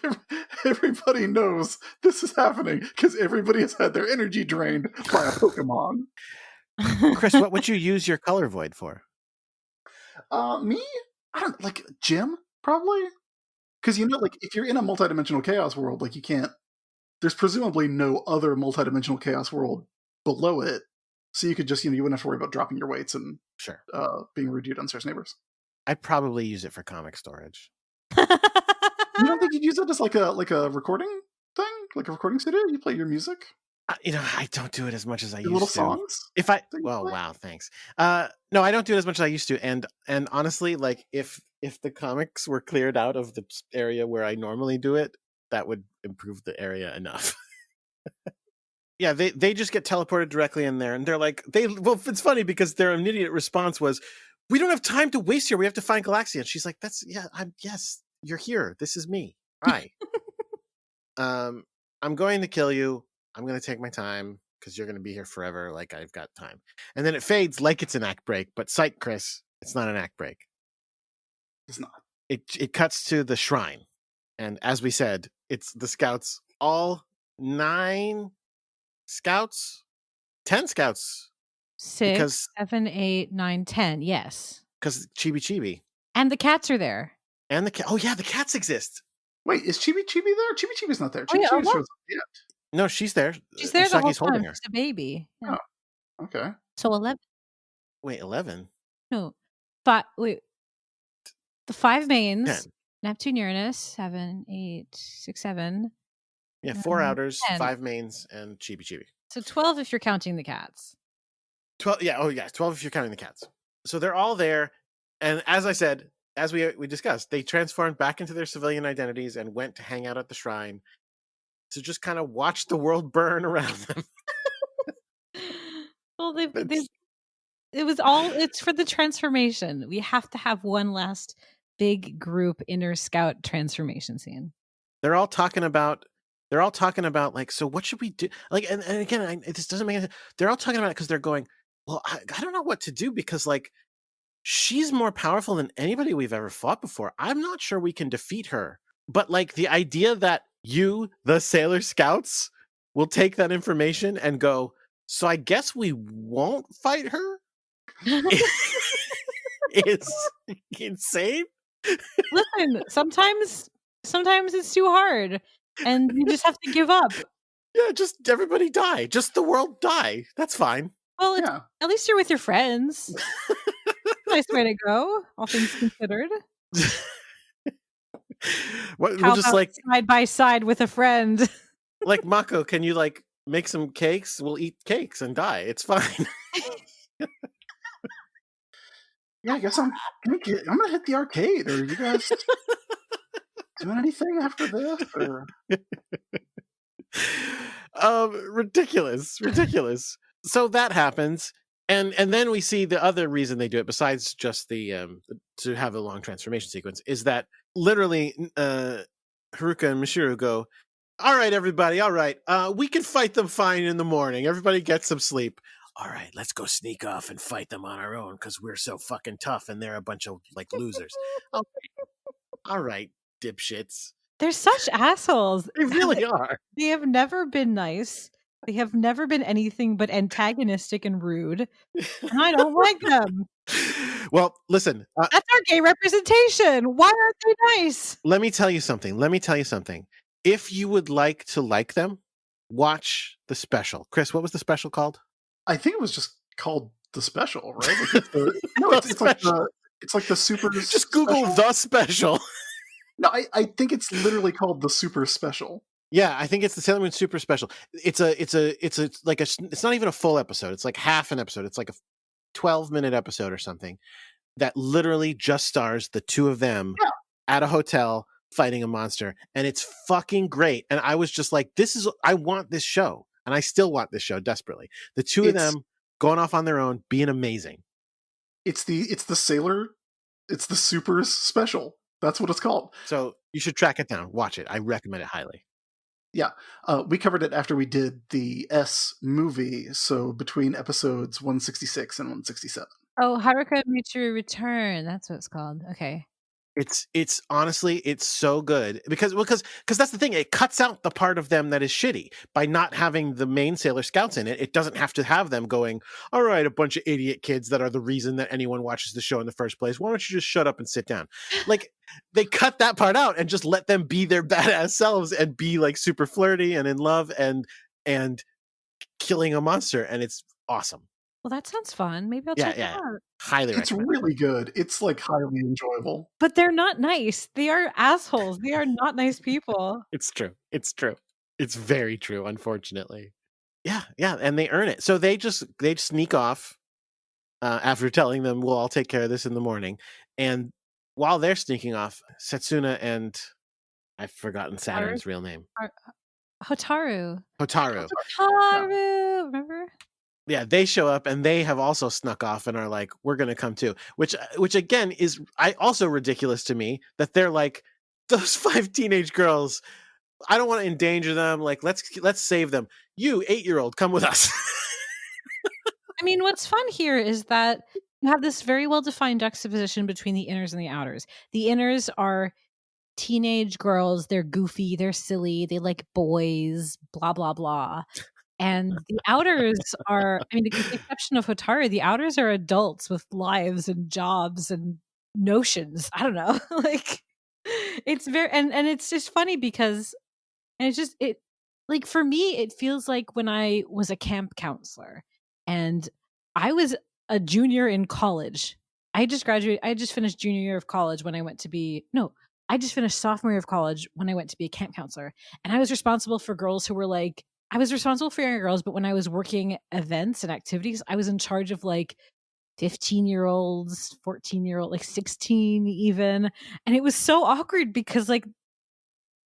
everybody knows this is happening because everybody has had their energy drained by a Pokemon. Chris, what would you use your color void for? Me? I don't, like, gym, probably? Because, like, if you're in a multidimensional chaos world, like, you can't... There's presumably no other multidimensional chaos world below it, so you could just, you wouldn't have to worry about dropping your weights and Sure. being rude to your downstairs neighbors. I'd probably use it for comic storage. You don't think you'd use it as like a recording thing, like a recording studio? You play your music, I don't do it as much as I your used little to. songs. Wow, thanks. No, I don't do it as much as I used to, and honestly, like if the comics were cleared out of the area where I normally do it, that would improve the area enough. Yeah, they just get teleported directly in there, and they're like, well, it's funny because their immediate response was, "We don't have time to waste here. We have to find Galaxia." And she's like, yes, you're here. This is me. Hi. I'm going to kill you. I'm going to take my time because you're going to be here forever. Like, I've got time. And then it fades like it's an act break, but psych, Chris, it's not an act break. It's not. It cuts to the shrine. And as we said, it's the scouts, all 9 scouts, 10 scouts. 6, 7, 8, 9, 10. Yes. Because Chibi. And the cats are there. And the cat. Oh, yeah, the cats exist. Wait, is Chibi there? Chibi's not there. Oh, yeah, Chibi shows up yet. No, she's there. She's there the whole Usagi's holding time. her. She's a baby. Yeah. Oh, okay. So 11. Wait, 11? No. Wait. The 5 mains. 10. Neptune, Uranus, 7, 8, 6, 7. Yeah, 4 outers, 10. 5 mains, and Chibi. So 12 if you're counting the cats. 12, yeah, 12 if you're counting the cats. So they're all there, and as I said, as we discussed, they transformed back into their civilian identities and went to hang out at the shrine to just kind of watch the world burn around them. Well, it's for the transformation. We have to have one last big group inner scout transformation scene. They're all talking about like, so what should we do? Like, and again, this doesn't make any sense. They're all talking about it because they're going, well, I don't know what to do because, like, she's more powerful than anybody we've ever fought before. I'm not sure we can defeat her. But, like, the idea that you, the Sailor Scouts, will take that information and go, so I guess we won't fight her? Is insane. Listen, sometimes it's too hard and you just have to give up. Yeah, just everybody die. Just the world die. That's fine. Well, at least you're with your friends. Nice way to go, all things considered. We'll just about like side by side with a friend. Like, Mako, can you like make some cakes? We'll eat cakes and die. It's fine. Yeah, I guess I'm gonna hit the arcade. Are you guys doing anything after this? Or... ridiculous. So that happens, and then we see the other reason they do it, besides just the to have a long transformation sequence, is that literally Haruka and Michiru go, all right, everybody, all right, we can fight them fine in the morning. Everybody get some sleep. All right, let's go sneak off and fight them on our own because we're so fucking tough and they're a bunch of like losers. All right, dipshits. They're such assholes. They really are. They have never been nice. They have never been anything but antagonistic and rude. And I don't like them. Well, listen. That's our gay representation. Why aren't they nice? Let me tell you something. If you would like to like them, watch the special. Chris, what was the special called? I think it was just called The Special, right? Like it's like the super. Just Google special. The Special. No, I think it's literally called The Super Special. Yeah, I think it's the Sailor Moon Super Special. It's not even a full episode. It's like half an episode. It's like a 12-minute episode or something that literally just stars the two of them at a hotel fighting a monster, and it's fucking great. And I was just like, I want this show, and I still want this show desperately. The two of them going off on their own, being amazing. It's the Super Special. That's what it's called. So you should track it down. Watch it. I recommend it highly. Yeah. We covered it after we did the S movie. So between episodes 166 and 167. Oh, Haruka Mutsuru Return. That's what it's called. Okay. It's honestly, it's so good because that's the thing. It cuts out the part of them that is shitty by not having the main Sailor Scouts in it. It doesn't have to have them going, all right, a bunch of idiot kids that are the reason that anyone watches the show in the first place. Why don't you just shut up and sit down? Like, they cut that part out and just let them be their badass selves and be like super flirty and in love and killing a monster, and it's awesome. Well, that sounds fun. Maybe I'll Yeah, check it yeah. out. Highly It's recommend. really good. It's like highly enjoyable. But they're not nice. They are assholes. They are not nice people. It's true. It's true. It's very true, unfortunately. Yeah, yeah, and they earn it. So they sneak off after telling them, "We'll all take care of this in the morning." And while they're sneaking off, Setsuna and I've forgotten Saturn's real name. Hotaru. Hotaru. Hotaru. Remember? Yeah, they show up and they have also snuck off and are like, "We're going to come too." Which again is also ridiculous to me that they're like, those 5 teenage girls, I don't want to endanger them. Like, let's save them. You 8-year-old, come with us. I mean, what's fun here is that you have this very well-defined juxtaposition between the inners and the outers. The inners are teenage girls. They're goofy. They're silly. They like boys, blah, blah, blah. And the outers are, I mean, with the exception of Hotaru, the outers are adults with lives and jobs and notions. I don't know. Like, it's very, and it's just funny because, and it's just, like, for me, it feels like when I was a camp counselor and I was a junior in college. I just finished junior year of college when I went to be, no, I just finished sophomore year of college when I went to be a camp counselor. And I was responsible for girls who were like, I was responsible for younger girls, but when I was working events and activities, I was in charge of like 15-year-olds, 14-year-old, like 16 even. And it was so awkward because like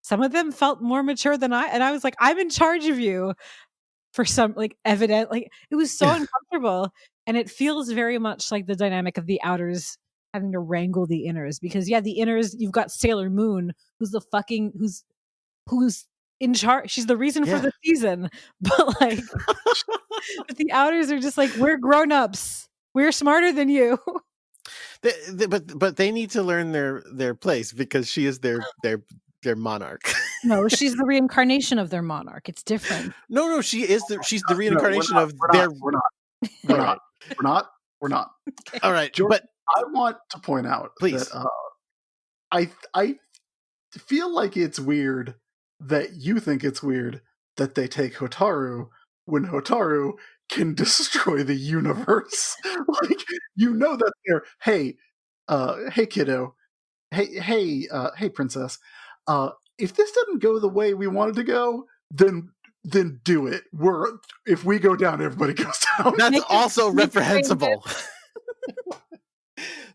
some of them felt more mature than I, and I was like, I'm in charge of you for some like evident, like it was so uncomfortable. And it feels very much like the dynamic of the outers having to wrangle the inners because yeah, the inners, you've got Sailor Moon, who's the fucking who's in charge. She's the reason for the season. But like but the outers are just like, we're grown-ups. We're smarter than you. But they need to learn their place because she is their monarch. No, she's the reincarnation of their monarch. It's different. No, she's the reincarnation of their. We're not. All right, George, but I want to point out please. that I feel like it's weird that you think it's weird that they take Hotaru when Hotaru can destroy the universe. Like, you know that they're, hey kiddo, hey princess, if this doesn't go the way we wanted to go, then do it. If we go down, everybody goes down. That's also reprehensible.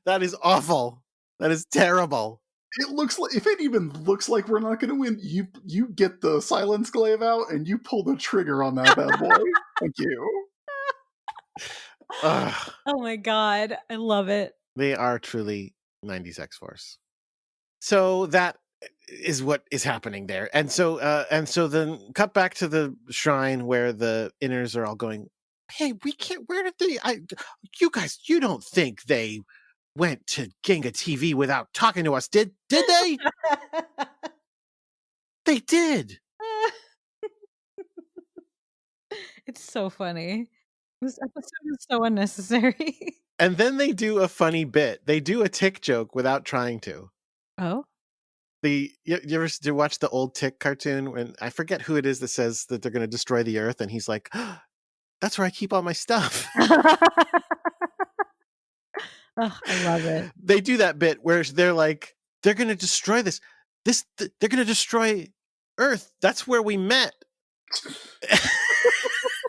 That is awful. That is terrible. It looks like, if it even looks like we're not going to win, you get the silence glaive out and you pull the trigger on that bad boy. Thank you. Ugh. Oh my god, I love it. They are truly 90s X-Force. So that is what is happening there. And so then cut back to the shrine where the inners are all going, hey, we can't, where did you guys, you don't think they went to Ginga TV without talking to us, did they? They did. It's so funny. This episode is so unnecessary. And then they do a funny bit. They do a Tick joke without trying to. Oh? You ever watch the old Tick cartoon when I forget who it is that says that they're going to destroy the earth, and he's like, oh, that's where I keep all my stuff. Oh, I love it. They do that bit where they're like, they're going to destroy this. They're going to destroy Earth. That's where we met.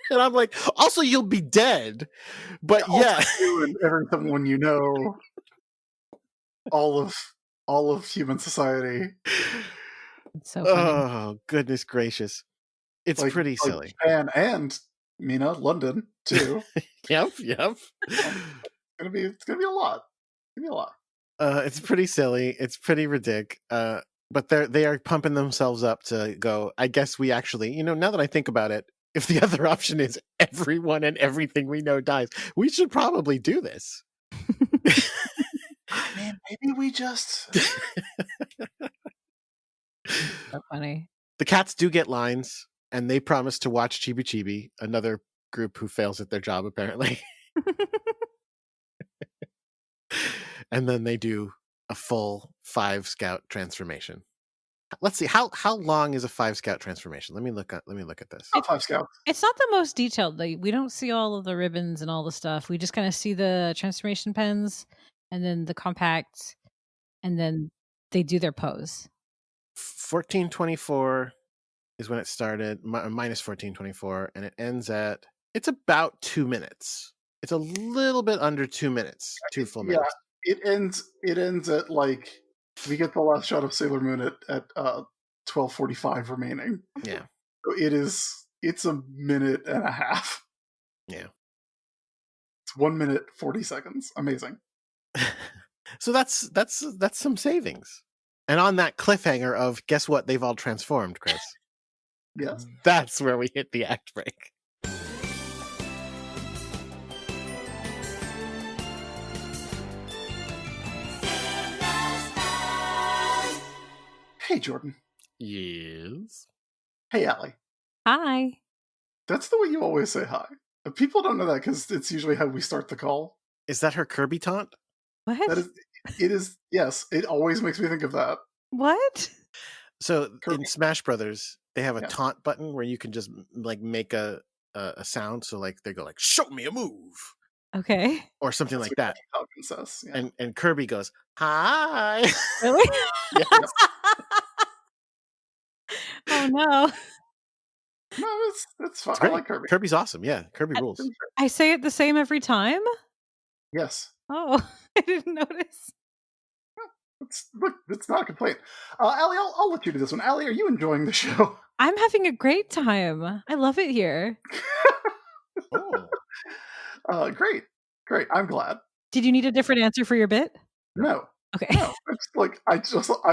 And I'm like, also, you'll be dead. But yeah. You and everyone you know, all of human society. It's so funny. Oh, goodness gracious. It's pretty silly. Japan and Mina, London, too. Yep. It's gonna be a lot. It's pretty silly. It's pretty ridiculous. But they are pumping themselves up to go, I guess we actually, now that I think about it, if the other option is everyone and everything we know dies, we should probably do this. Man, maybe we just. So funny. The cats do get lines, and they promise to watch Chibi Chibi, another group who fails at their job, apparently. And then they do a full 5 Scout transformation. Let's see, how long is a 5 Scout transformation? Let me look at this. Top 5 Scouts. It's not the most detailed. Like, we don't see all of the ribbons and all the stuff. We just kind of see the transformation pens and then the compact, and then they do their pose. 1424 is when it started, minus 1424, and it ends at, it's about 2 minutes. It's a little bit under 2 minutes, 2 full minutes. It ends at like, we get the last shot of Sailor Moon at 12:45 remaining. Yeah. So it's a minute and a half. Yeah. It's 1 minute 40 seconds. Amazing. So that's some savings. And on that cliffhanger of, guess what, they've all transformed, Chris. Yes. That's where we hit the act break. Hey, Jordan. Yes. Hey, Allie. Hi. That's the way you always say hi. People don't know that because it's usually how we start the call. Is that her Kirby taunt? What? It is, yes. It always makes me think of that. What? So Kirby. in Smash Brothers, they have a Yeah. taunt button where you can just like make a sound. So like they go like, show me a move, Okay. or something That's like what that. Falcon says. Yeah. And Kirby goes, hi. Really? Yes. Oh no. No, it's fine. It's I great. like Kirby. Kirby's awesome. Yeah, Kirby rules. I say it the same every time? Yes. Oh, I didn't notice. Look, it's not a complaint. Allie, I'll let you do this one. Allie, are you enjoying the show? I'm having a great time. I love it here. Oh. Great. I'm glad. Did you need a different answer for your bit? No, Okay. it's like I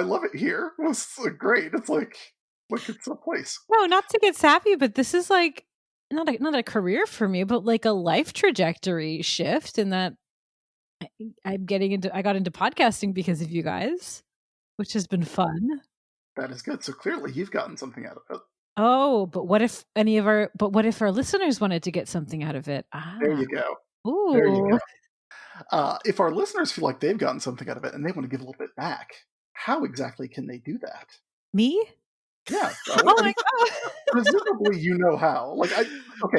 love it here. It was great. It's like it's a place. No, not to get sappy, but this is like not a career for me, but like a life trajectory shift in that I got into podcasting because of you guys, which has been fun. That is good. So clearly you've gotten something out of it. Oh, but what if our listeners wanted to get something out of it? There you go. Ooh. There you go. If our listeners feel like they've gotten something out of it and they want to give a little bit back, how exactly can they do that? Me? Yeah. Oh my god. Presumably you know how.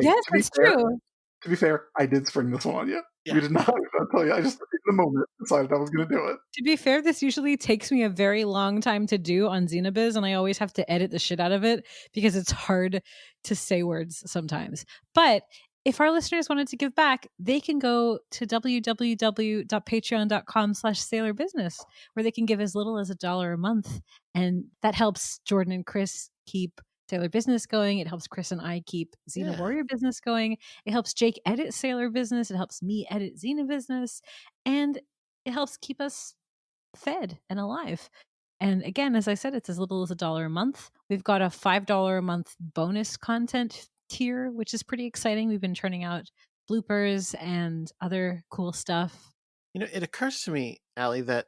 Yes, that's true. To be fair, I did spring this one on you. Yeah. You did not. I'll tell you. I just, in the moment, decided I was going to do it. To be fair, this usually takes me a very long time to do on Xenobiz, and I always have to edit the shit out of it because it's hard to say words sometimes. But if our listeners wanted to give back, they can go to www.patreon.com/sailorbusiness, where they can give as little as $1 a month. And that helps Jordan and Chris keep Sailor Business going. It helps Chris and I keep Xena Warrior Business going. It helps Jake edit Sailor Business. It helps me edit Xena Business. And it helps keep us fed and alive. And again, as I said, it's as little as $1 a month. We've got a $5 a month bonus content tier, which is pretty exciting. We've been turning out bloopers and other cool stuff. You know, it occurs to me, Allie, that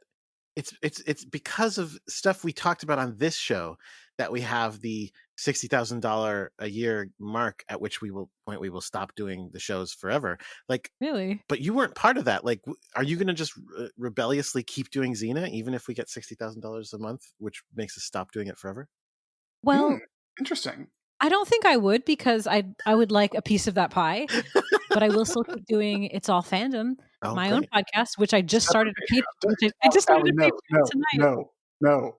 it's because of stuff we talked about on this show that we have the $60,000 a year mark at which we will stop doing the shows forever. Like, really? But you weren't part of that. Like, are you going to just rebelliously keep doing Xena even if we get $60,000 a month, which makes us stop doing it forever? Well, interesting. I don't think I would, because I would like a piece of that pie, but I will still keep doing It's All Fandom, my own podcast, which I just started a Patreon. I just started a Patreon tonight. No,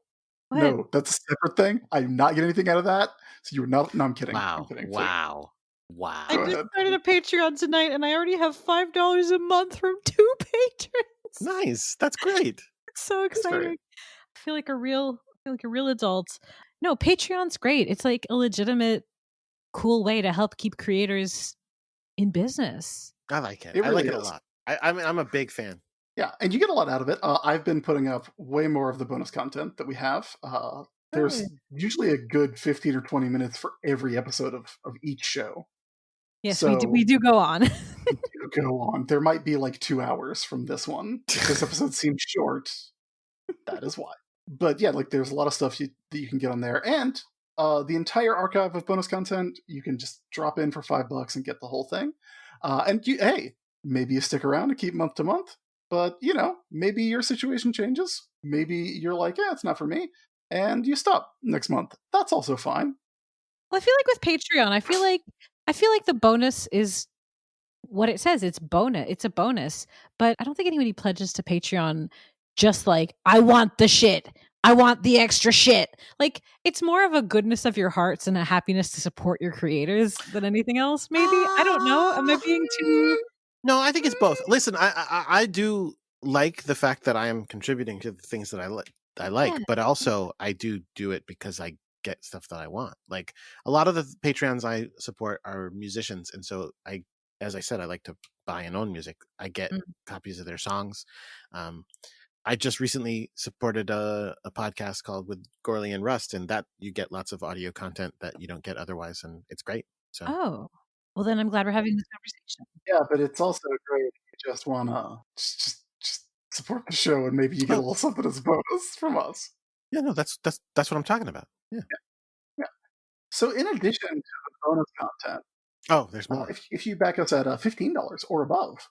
that's a separate thing. I do not get anything out of that. So you're not. No, I'm kidding. Wow. I'm kidding. Wow. I just started a Patreon tonight, and I already have $5 a month from 2 patrons. Nice. That's great. It's so exciting. I feel like a real adult. No, Patreon's great. It's like a legitimate, cool way to help keep creators in business. I like it. It I like really it a is. lot. I'm a big fan. Yeah, and you get a lot out of it. I've been putting up way more of the bonus content that we have. There's usually a good 15 or 20 minutes for every episode of each show. Yes, So- we do go on. go on. There might be like 2 hours from this one. If this episode seems short, that is why. But yeah, like there's a lot of stuff that you can get on there, and the entire archive of bonus content you can just drop in for $5 and get the whole thing. And hey, maybe you stick around and keep month to month. But maybe your situation changes. Maybe you're like, yeah, it's not for me, and you stop next month. That's also fine. Well, I feel like with Patreon, I feel like the bonus is what it says. It's bonus. It's a bonus. But I don't think anybody pledges to Patreon just like, I want the shit. I want the extra shit. Like, it's more of a goodness of your hearts and a happiness to support your creators than anything else, maybe. I don't know. Am I being too... No, I think it's both. Listen, I do like the fact that I am contributing to the things that I like, Yeah. but also I do it because I get stuff that I want. Like a lot of the Patreons I support are musicians, and so as I said, I like to buy and own music. I get copies of their songs. I just recently supported a podcast called With Gorley and Rust, and that you get lots of audio content that you don't get otherwise, and it's great. So Oh, well, then I'm glad we're having this conversation. Yeah, but it's also great if you just want to just support the show, and maybe you get a little something as a bonus from us. Yeah, no, that's what I'm talking about. Yeah. So in addition to the bonus content, Oh, there's more. if you back us at $15 or above,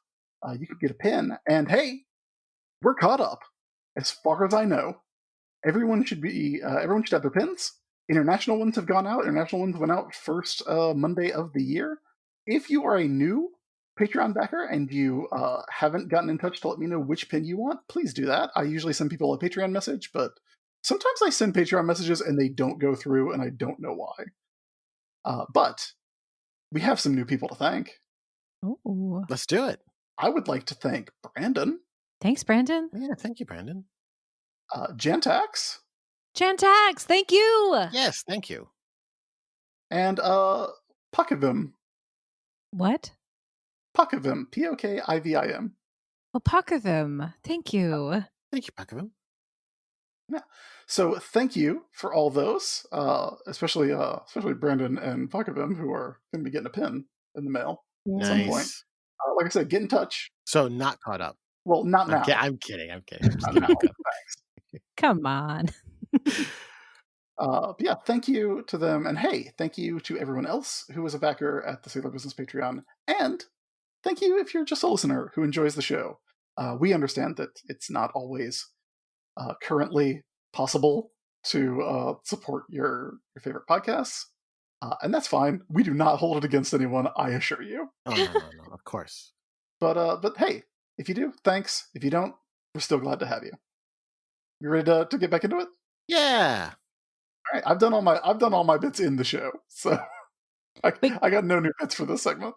you could get a pin. And hey, we're caught up. As far as I know, everyone should have their pins. International ones have gone out. International ones went out first Monday of the year. If you are a new Patreon backer and you haven't gotten in touch to let me know which pin you want, please do that. I usually send people a Patreon message, but sometimes I send Patreon messages and they don't go through, and I don't know why. But we have some new people to thank. Ooh. Let's do it. I would like to thank Brandon. Thanks, Brandon. Yeah, thank you, Brandon. Jantax. Jantax, thank you. Yes, thank you. And Puckavim. What? Puckavim. Pokivim. Oh, Pakavim. Thank you. Thank you, Pakavim. Yeah. So thank you for all those, especially Brandon and Puckavim, who are going to be getting a pin in the mail at some point. Nice. Like I said, get in touch. So not caught up. Well, not now. I'm kidding. I'm just Not kidding. now. Thanks. Come on. But yeah, thank you to them. And hey, thank you to everyone else who was a backer at the Sailor Business Patreon. And thank you if you're just a listener who enjoys the show. We understand that it's not always currently possible to support your favorite podcasts. And that's fine. We do not hold it against anyone, I assure you. Oh, no, of course. But hey, if you do, thanks. If you don't, we're still glad to have you. You ready to get back into it? Yeah. All right, I've done all my bits in the show, so I got no new bits for this segment.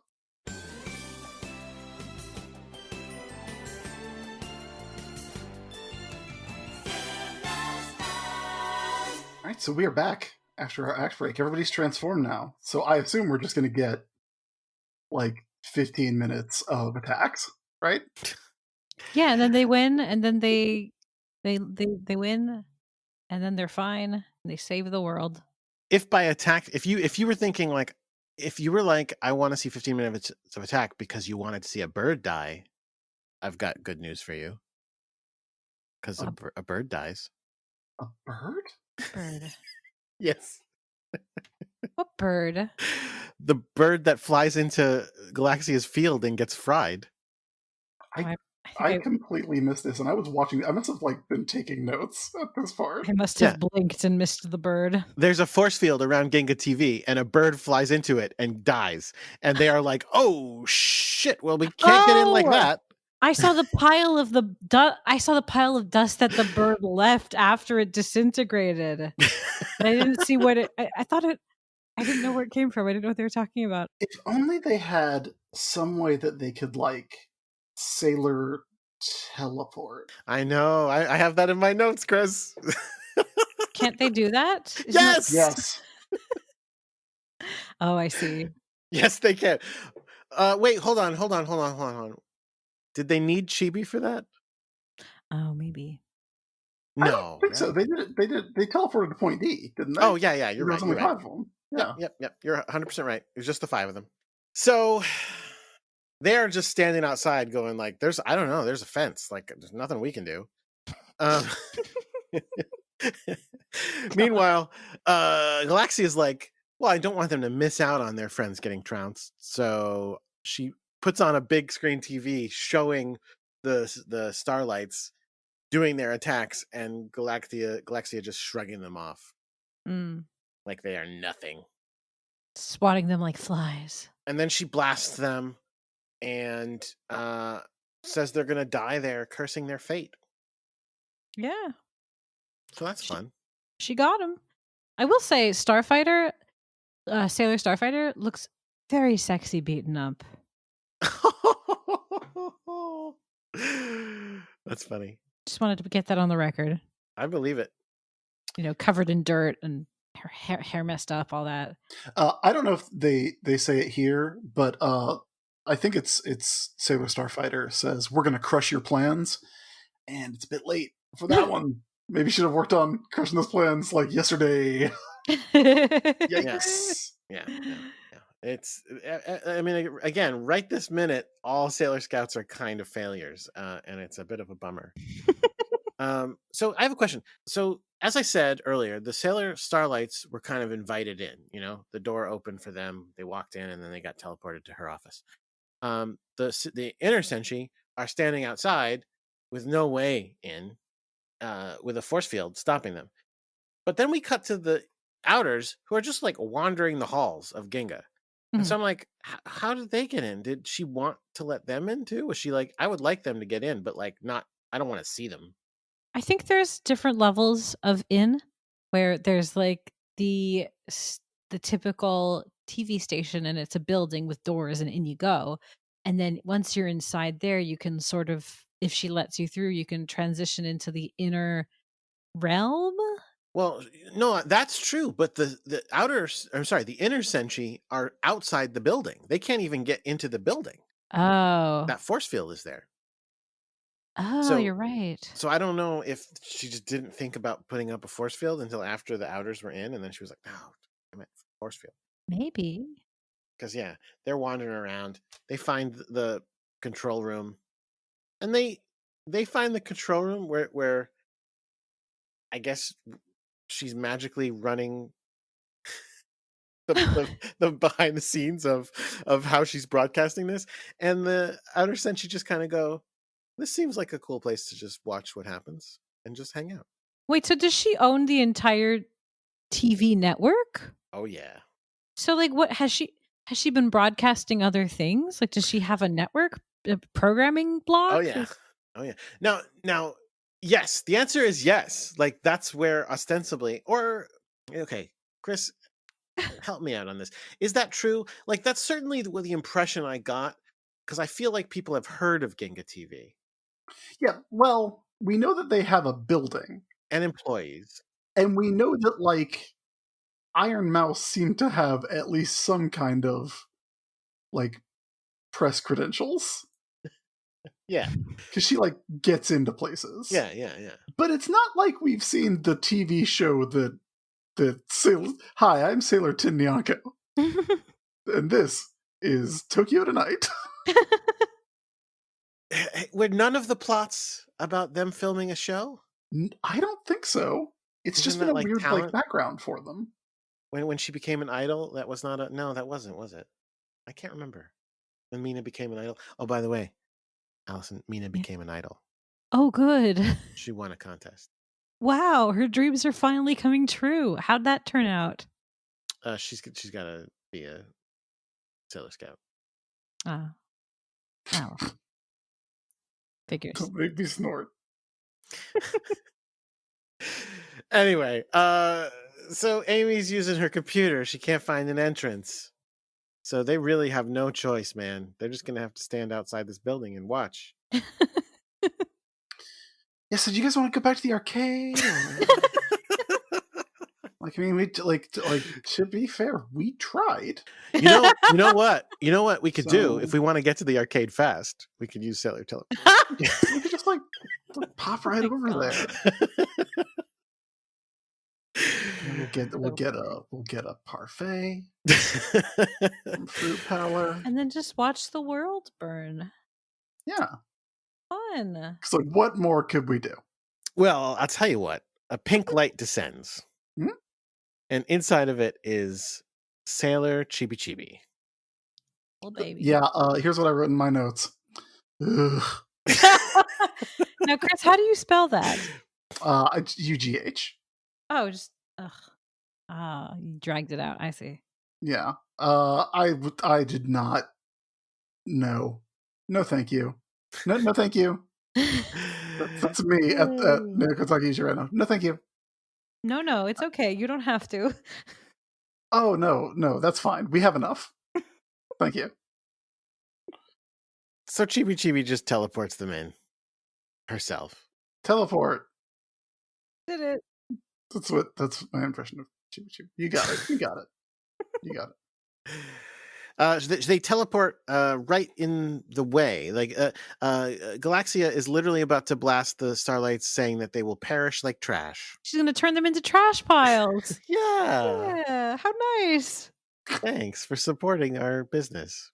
All right, so we are back after our act break. Everybody's transformed now, so I assume we're just going to get like 15 minutes of attacks, right? Yeah, and then they win, and then they win, and then they're fine, and they save the world. If by attack, if you were thinking like, if you were like, I want to see 15 minutes of attack because you wanted to see a bird die, I've got good news for you. Because a bird dies. A bird? Bird. Yes. What bird? The bird that flies into Galaxia's field and gets fried. I completely missed this, and I was watching. I must have been taking notes at this part. I must have blinked and missed the bird. There's a force field around Genga TV, and a bird flies into it and dies. And they are like, "Oh shit! Well, we can't get in like that." I saw the pile of dust that the bird left after it disintegrated. But I didn't see what it. I thought it. I didn't know where it came from. I didn't know what they were talking about. If only they had some way that they could sailor teleport. I know. I have that in my notes, Chris. Can't they do that? Yes. Yes. Oh, I see. Yes, they can. Wait, hold on. Did they need Chibi for that? Oh, maybe. I No. don't think so. They teleported to Point D, didn't they? Oh, yeah. You're right. There was only 5 of them. Yeah. Yep. You're 100% right. It was just the 5 of them. So they're just standing outside going like, there's a fence. Like there's nothing we can do. Um, meanwhile, Galaxia is like, well, I don't want them to miss out on their friends getting trounced. So she puts on a big screen TV showing the Starlights doing their attacks, and Galaxia just shrugging them off like they are nothing, swatting them like flies. And then she blasts them and says they're gonna die there, cursing their fate. Yeah, so that's fun. She got him. I will say, Starfighter, Sailor Starfighter looks very sexy, beaten up. That's funny. Just wanted to get that on the record. I believe it. Covered in dirt and her hair messed up, all that. I don't know if they say it here, but I think it's Sailor Starfighter says, "We're gonna crush your plans," and it's a bit late for that one. Maybe should have worked on crushing those plans like yesterday. Yikes! Yeah. It's, I mean, again, right this minute, all Sailor Scouts are kind of failures, and it's a bit of a bummer. So I have a question. So as I said earlier, the Sailor Starlights were kind of invited in. The door opened for them. They walked in, and then they got teleported to her office. The Inner Senshi are standing outside with no way in, with a force field stopping them. But then we cut to the Outers, who are just like wandering the halls of Ginga. And so I'm like, how did they get in? Did she want to let them in too? Was she like, I would like them to get in, but like not, I don't want to see them. I think there's different levels of in, where there's like the typical TV station, and it's a building with doors, and in you go. And then once you're inside there, you can sort of, if she lets you through, you can transition into the inner realm. Well, no, that's true. But the Inner Senshi are outside the building. They can't even get into the building. Oh. That force field is there. Oh, So you're right. So I don't know if she just didn't think about putting up a force field until after the Outers were in, and then she was like, no, I meant force field. Maybe. Because, yeah, they're wandering around. They find the control room. And they find the control room where I guess she's magically running the behind the scenes of how she's broadcasting this. And the Outer Senshi just kind of go, this seems like a cool place to just watch what happens and just hang out. Wait, so does she own the entire TV network? Oh, yeah. So, like, what has she been broadcasting other things? Like, does she have a network, a programming blog? Oh, yeah. Oh, yeah. Now, yes. The answer is yes. Like, that's where ostensibly, or, okay, Chris, help me out on this. Is that true? Like, that's certainly the impression I got, because I feel like people have heard of Ginga TV. Yeah, well, we know that they have a building. And employees. And we know that, like, Iron Mouse seemed to have at least some kind of, like, press credentials. Yeah. Because she, like, gets into places. Yeah. But it's not like we've seen the TV show that Sailor... Hi, I'm Sailor Tin Nyako. And this is Tokyo Tonight. Were none of the plots about them filming a show? I don't think so. It's just been a weird like background for them. When she became an idol, that was not no, that wasn't, was it? I can't remember. When Mina became an idol. Oh, by the way, Allison, Mina became an idol. Oh, good. She won a contest. Wow, her dreams are finally coming true. How'd that turn out? She's got to be a Sailor Scout. Oh. Figures. Don't make me snort. Anyway, so Amy's using her computer. She can't find an entrance. So they really have no choice, man. They're just going to have to stand outside this building and watch. Yeah, so do you guys want to go back to the arcade? Like, I mean, to be fair, we tried. You know what? You know what we could do if we want to get to the arcade fast? We could use Sailor Television. We could just like pop right over there. We'll get a parfait, some fruit parlor. And then just watch the world burn. Yeah. Fun. So what more could we do? Well, I'll tell you what. A pink light descends. Hmm? And inside of it is Sailor Chibi Chibi. Oh, baby. Yeah, here's what I wrote in my notes. Ugh. Now, Chris, how do you spell that? UGH. Oh, just ugh. You dragged it out. I see. Yeah. I did not. No, thank you. No, thank you. That's me at Kentucky right now. No, thank you. No, it's okay. You don't have to. Oh no, that's fine. We have enough. Thank you. So Chibi Chibi just teleports them in herself. Teleport. Did it? That's my impression of Chibi Chibi. You got it. They teleport right in the way. Like Galaxia is literally about to blast the Starlights, saying that they will perish like trash. She's gonna turn them into trash piles. Yeah. Yeah, how nice. Thanks for supporting our business.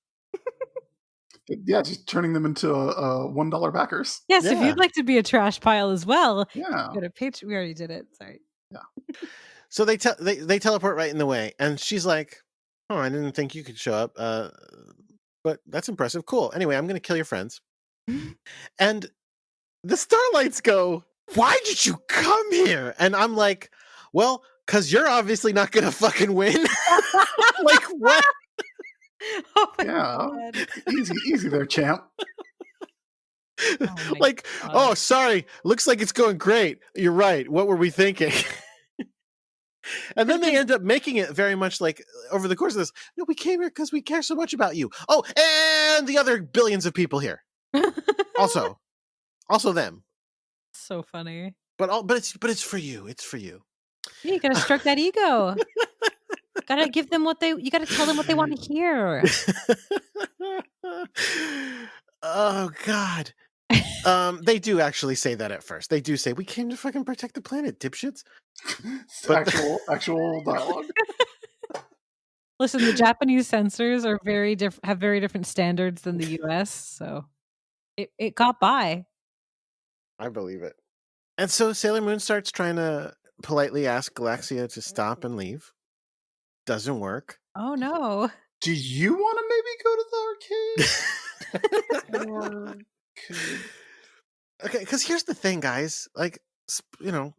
Yeah, just turning them into $1 backers. Yes, if Yeah. you'd like to be a trash pile as well, Yeah. go to Patreon. We already did it. Sorry. So they teleport right in the way, and she's like, "Oh, I didn't think you could show up. But that's impressive. Cool. Anyway, I'm going to kill your friends." And the Starlights go, "Why did you come here?" And I'm like, "Well, because you're obviously not going to fucking win." Like, what? Oh my Yeah. god. Easy there, champ. Oh my Like, God. oh, sorry. Looks like it's going great. You're right. What were we thinking? And then they end up making it very much like over the course of this. No, we came here because we care so much about you. Oh, and the other billions of people here. Also them. So funny. But it's for you. It's for you. Yeah, you gotta stroke that ego. Gotta give them you gotta tell them what they want to hear. Oh God. They do actually say that at first. They do say, "We came to fucking protect the planet, dipshits." But actual dialogue. Listen, the Japanese censors are have very different standards than the US, so it got by. I believe it. And so Sailor Moon starts trying to politely ask Galaxia to stop and leave. Doesn't work. Oh no. Do you want to maybe go to the arcade? Okay, because here's the thing, guys. Like,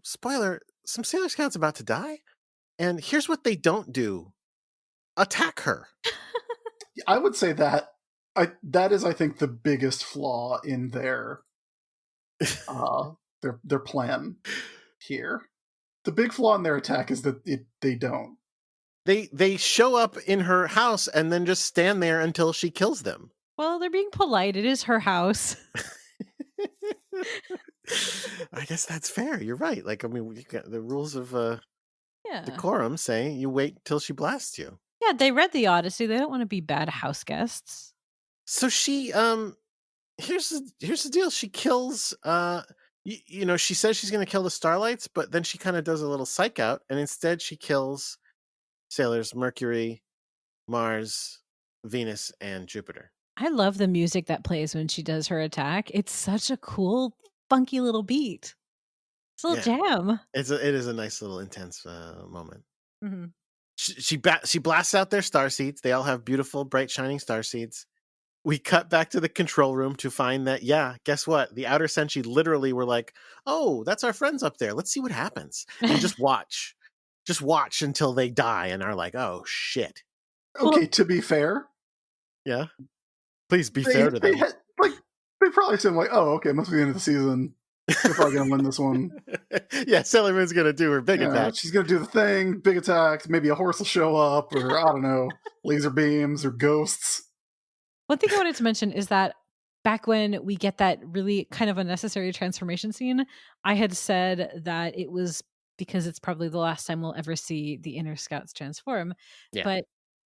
spoiler, some Sailor Scout's about to die. And here's what they don't do. Attack her. I would say that is, I think, the biggest flaw in their plan here. The big flaw in their attack is that they don't. They show up in her house and then just stand there until she kills them. Well, they're being polite. It is her house. I guess that's fair. You're right. Like, I mean, we got the rules of Yeah. decorum say you wait till she blasts you. Yeah, they read the Odyssey. They don't want to be bad house guests. So she here's the deal. She kills she says she's going to kill the Starlights, but then she kind of does a little psych out, and instead she kills Sailors Mercury, Mars, Venus, and Jupiter. I love the music that plays when she does her attack. It's such a cool, funky little beat. It's a little jam. It is a nice little intense moment. Mm-hmm. She blasts out their starseeds. They all have beautiful, bright, shining starseeds. We cut back to the control room to find that, guess what? The Outer Senshi literally were like, "Oh, that's our friends up there. Let's see what happens." And just watch. Just watch until they die and are like, "Oh, shit." Okay, to be fair. Yeah. Please be fair to them. They probably said, like, "Oh, okay, must be the end of the season. They're probably going to win this one." Yeah, Sailor Moon's going to do her big attack. She's going to do the thing, big attack. Maybe a horse will show up, or I don't know, laser beams or ghosts. One thing I wanted to mention is that back when we get that really kind of unnecessary transformation scene, I had said that it was because it's probably the last time we'll ever see the Inner Scouts transform. Yeah. But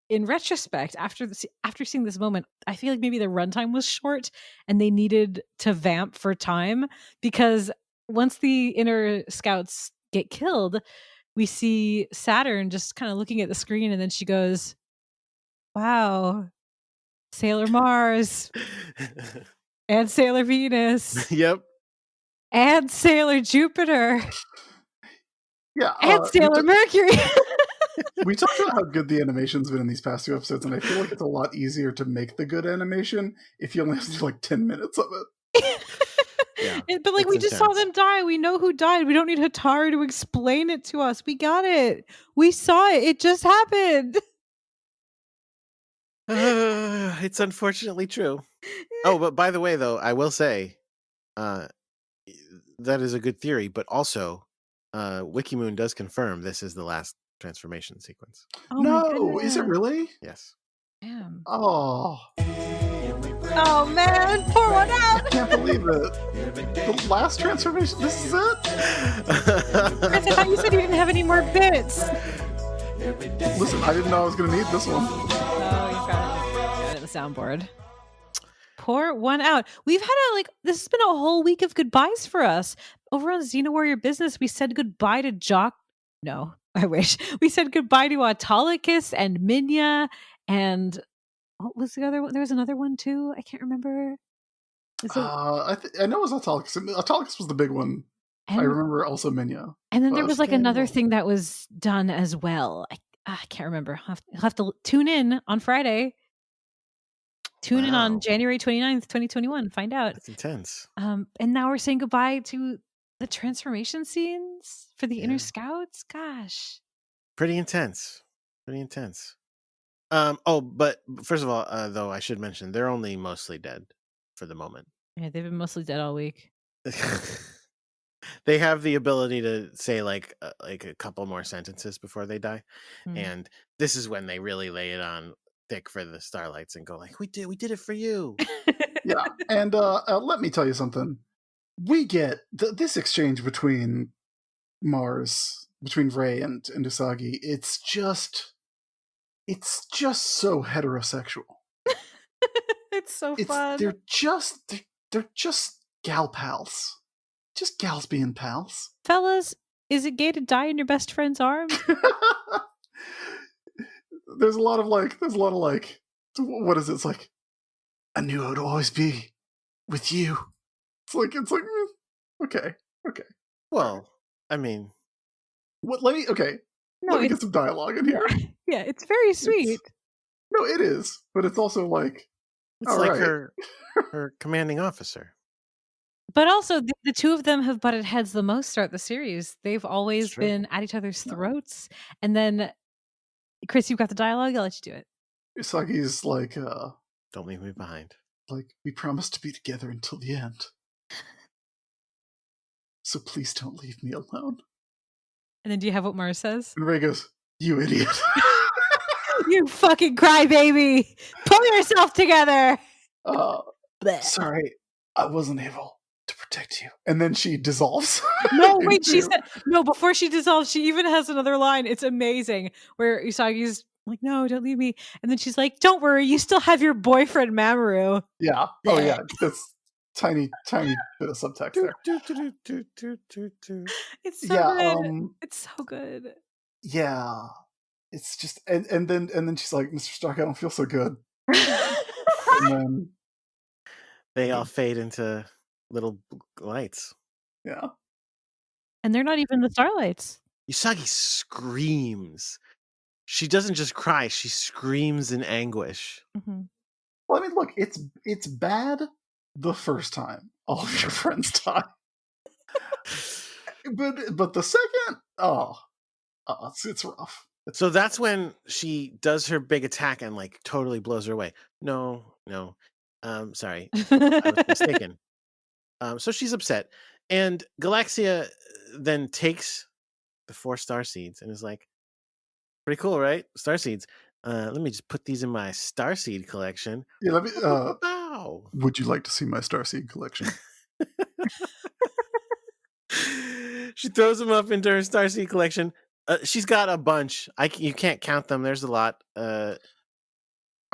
in retrospect, after seeing this moment, I feel like maybe the runtime was short and they needed to vamp for time, because once the Inner Scouts get killed, we see Saturn just kind of looking at the screen, and then she goes, "Wow, Sailor Mars and Sailor Venus Yep. and Sailor Jupiter Yeah, and Sailor Mercury." we talked about how good the animation's been in these past 2 episodes, and I feel like it's a lot easier to make the good animation if you only have to do like 10 minutes of it. Yeah, But like, it's we just saw intense. them die. We know who died. We don't need Hatari to explain it to us. We got it. We saw it. It just happened. It's unfortunately true. Oh, but by the way, though, I will say that is a good theory, but also Wikimoon does confirm this is the last transformation sequence. Oh my No, is it goodness. really? Yes. Damn. Oh, Oh man, pour one I out. can't believe it. The last transformation, this is it? Chris, I thought you said you didn't have any more bits. Listen, I didn't know I was going to need this one. Oh, you got it in the soundboard. Pour one out. We've had this has been a whole week of goodbyes for us. Over on Xena Warrior Business, we said goodbye to Jock. No, I wish. We said goodbye to Autolycus and Minya, and what was the other one? There was another one too. I can't remember. Is it, I know it was Autolycus. Autolycus was the big one. I and, remember also Minya. and then there was like another Scandal. thing that was done as well. I can't remember. I'll have to tune in on Friday. Tune in on Wow. January 29th, 2021. Find out. That's intense. And now we're saying goodbye to the transformation scenes for the Yeah. Inner Scouts. Gosh. Pretty intense. Pretty intense. Oh, but first of all, though, I should mention they're only mostly dead for the moment. Yeah, they've been mostly dead all week. They have the ability to say like a couple more sentences before they die, and this is when they really lay it on thick for the Starlights and go like, we did it for you. Yeah, and let me tell you something. We get this exchange between Rei and Usagi. It's just so heterosexual. It's so fun. They're just gal pals. Just gals being pals. Fellas, is it gay to die in your best friend's arms? There's a lot of like, what is it? It's like, I knew I would always be with you. It's like, okay. Well, I mean, Let me get some dialogue in here. Yeah, it's very sweet. No, it is, but it's also like, it's all like right. her commanding officer. But also, the two of them have butted heads the most throughout the series. They've always been at each other's throats. And then, Chris, you've got the dialogue. I'll let you do it. Usagi's like, don't leave me behind. Like, we promised to be together until the end. So please don't leave me alone. And then do you have what Mars says? And Rei goes, you idiot. You fucking crybaby. Pull yourself together. Sorry, I wasn't able to protect you. And then she dissolves. No, wait, she said, no, before she dissolves, she even has another line. It's amazing. Where Usagi's like, no, don't leave me. And then she's like, don't worry, you still have your boyfriend, Mamoru. Yeah. Oh, yeah. That's tiny bit of subtext there. It's so good. It's so good. Yeah. It's just, and then she's like, Mr. Stark, I don't feel so good. And then they all fade into little lights. Yeah. And they're not even the Starlights. Usagi screams. She doesn't just cry, she screams in anguish. Mm-hmm. Well, I mean, look, it's bad the first time all of your friends die. but the second, it's rough. So that's when she does her big attack and like totally blows her away. No. Sorry. I was mistaken. So she's upset. And Galaxia then takes the 4 star seeds and is like, pretty cool, right? Star seeds. Let me just put these in my starseed collection. Yeah, let me. Wow. Would you like to see my starseed collection? She throws them up into her starseed collection. She's got a bunch. You can't count them. There's a lot. All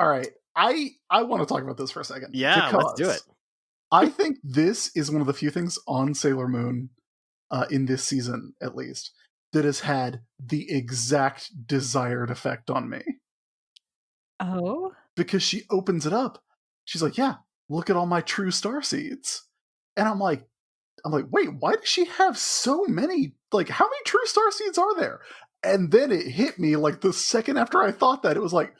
right, I want to talk about this for a second. Yeah, let's do it. I think this is one of the few things on Sailor Moon in this season, at least, that has had the exact desired effect on me. Oh? Because she opens it up. She's like, yeah, look at all my true starseeds. And I'm like, wait, why does she have so many? Like, how many true starseeds are there? And then it hit me like the second after I thought that, it was like,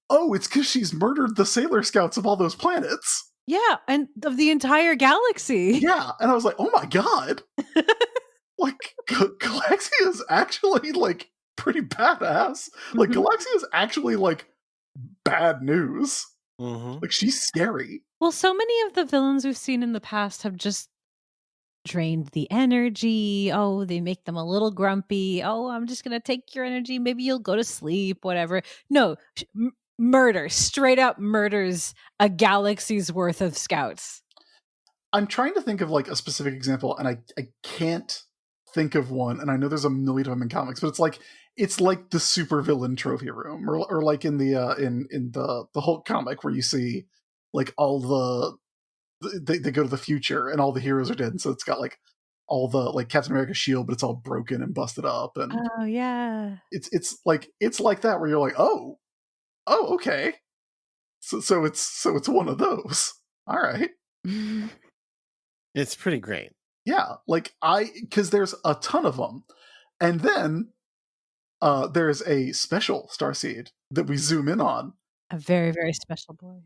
oh, it's because she's murdered the Sailor Scouts of all those planets. Yeah, and of the entire galaxy. Yeah, and I was like, oh my god. Like, Galaxia is actually, like, pretty badass. Like, Galaxia is actually, like, bad news. Mm-hmm. Like, she's scary. Well, so many of the villains we've seen in the past have just drained the energy. Oh, they make them a little grumpy. Oh, I'm just going to take your energy. Maybe you'll go to sleep, whatever. No, murder, straight up murders a galaxy's worth of scouts. I'm trying to think of, like, a specific example, and I can't think of one, and I know there's a million of them in comics, but it's like the supervillain trophy room, or like in the in the Hulk comic where you see like all they go to the future and all the heroes are dead, and so it's got like all the like Captain America's shield, but it's all broken and busted up, and oh yeah, it's like that where you're like, oh okay, so it's one of those. All right, it's pretty great. Yeah, like because there's a ton of them, and then there's a special starseed that we zoom in on. A very, very special boy.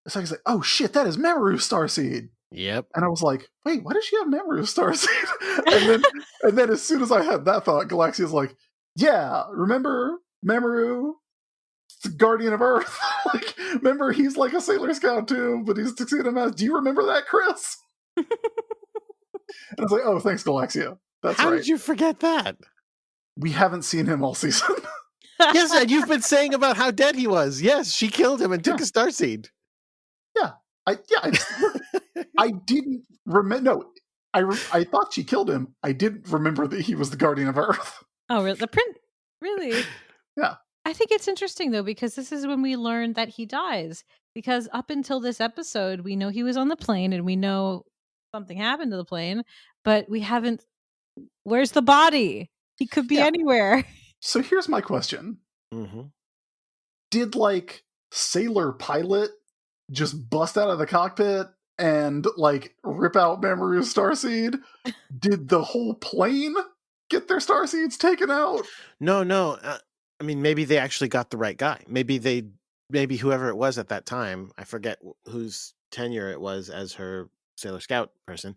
So I was like, oh shit, that is Memoru's starseed. Yep. And I was like, wait, why does she have Memoru's starseed? and then as soon as I had that thought, Galaxia's like, yeah, remember Memoru, the Guardian of Earth? Like, remember he's like a Sailor Scout too, but he's Tuxedo Mask. Do you remember that, Chris? And I was like, oh, thanks, Galaxia. That's How right. did you forget that? We haven't seen him all season. Yes, and you've been saying about how dead he was. Yes, she killed him and took a starseed. Yeah, I didn't remember. No, I thought she killed him. I didn't remember that he was the Guardian of Earth. Oh, really? The print? Really? Yeah. I think it's interesting though, because this is when we learn that he dies. Because up until this episode, we know he was on the plane and we know something happened to the plane, but we haven't. Where's the body? He could be anywhere. So here's my question. Mm-hmm. Did, like, Sailor Pilot just bust out of the cockpit and, like, rip out Memoru's starseed? Did the whole plane get their starseeds taken out? No. I mean, maybe they actually got the right guy. Maybe whoever it was at that time, I forget whose tenure it was as her Sailor Scout person.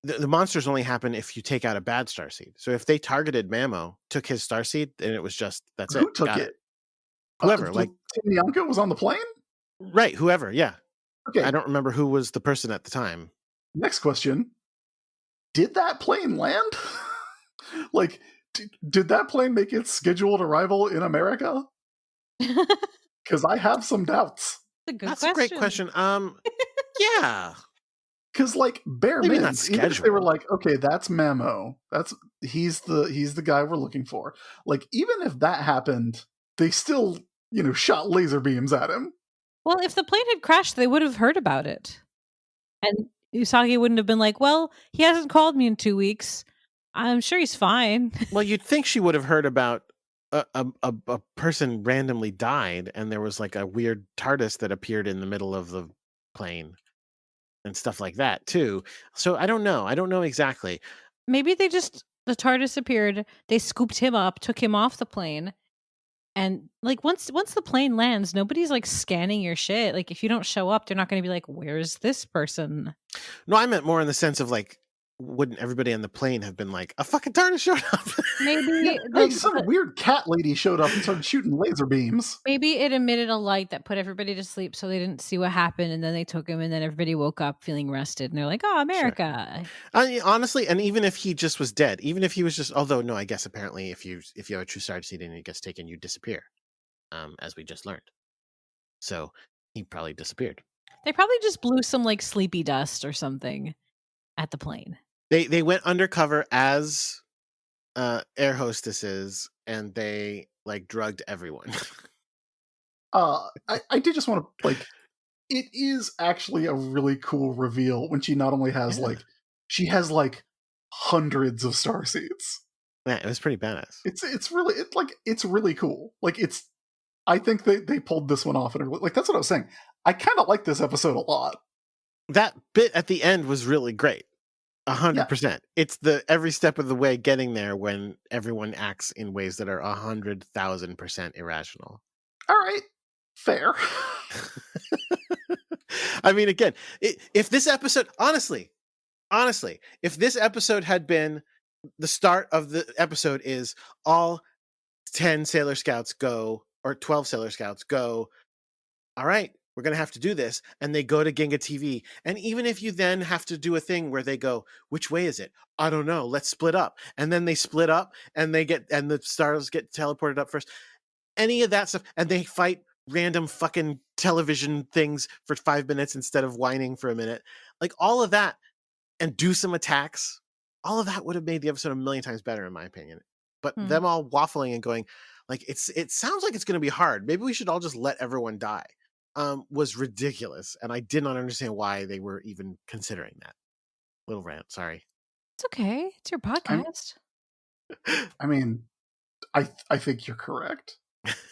The monsters only happen if you take out a bad starseed. So if they targeted Mamo, took his starseed, and it was just, that's it. Who took it? Whoever. Like Tim Bianca was on the plane? Right, whoever, yeah. Okay. I don't remember who was the person at the time. Next question. Did that plane land? Like, did that plane make its scheduled arrival in America? Because I have some doubts. That's a great question. Yeah. Because, like, bare Maybe minimum, not even if they were scheduled. like, okay, that's Mamo. He's the guy we're looking for. Like, even if that happened, they still, shot laser beams at him. Well, if the plane had crashed, they would have heard about it. And Usagi wouldn't have been like, well, he hasn't called me in 2 weeks. I'm sure he's fine. Well, you'd think she would have heard about a person randomly died, and there was like a weird TARDIS that appeared in the middle of the plane and stuff like that too. So I don't know. I don't know exactly. Maybe the TARDIS appeared, they scooped him up, took him off the plane. And like once the plane lands, nobody's like scanning your shit. Like if you don't show up, they're not going to be like, "Where's this person?" No, I meant more in the sense of like, wouldn't everybody on the plane have been like, "A fucking TARDIS showed up"? Maybe Some weird cat lady showed up and started shooting laser beams. Maybe it emitted a light that put everybody to sleep, so they didn't see what happened, and then they took him, and then everybody woke up feeling rested, and they're like, "Oh, America." Sure. Honestly, and even if he just was dead, even if he was just, although no, I guess apparently if you have a true starseed and it gets taken, you disappear, as we just learned. So he probably disappeared. They probably just blew some like sleepy dust or something at the plane. They went undercover as air hostesses, and they like drugged everyone. I did just want to, like, it is actually a really cool reveal when she not only has she has like hundreds of starseeds. Yeah, it was pretty badass. It's really cool. Like I think they pulled this one off, and like that's what I was saying. I kind of like this episode a lot. That bit at the end was really great. 100%. It's the every step of the way getting there when everyone acts in ways that are 100,000% irrational. All right, fair. I mean, again, if this episode, honestly, if this episode had been the start of the episode is all 10 Sailor Scouts go, or 12 Sailor Scouts go, all right, we're going to have to do this. And they go to Ginga TV. And even if you then have to do a thing where they go, which way is it? I don't know. Let's split up. And then they split up and the stars get teleported up first. Any of that stuff. And they fight random fucking television things for 5 minutes instead of whining for a minute. Like all of that, and do some attacks. All of that would have made the episode a million times better, in my opinion. But them all waffling and going, like, it sounds like it's going to be hard. Maybe we should all just let everyone die. Was ridiculous, and I did not understand why they were even considering that. Little rant, sorry. It's okay. It's your podcast. I mean, I think you're correct,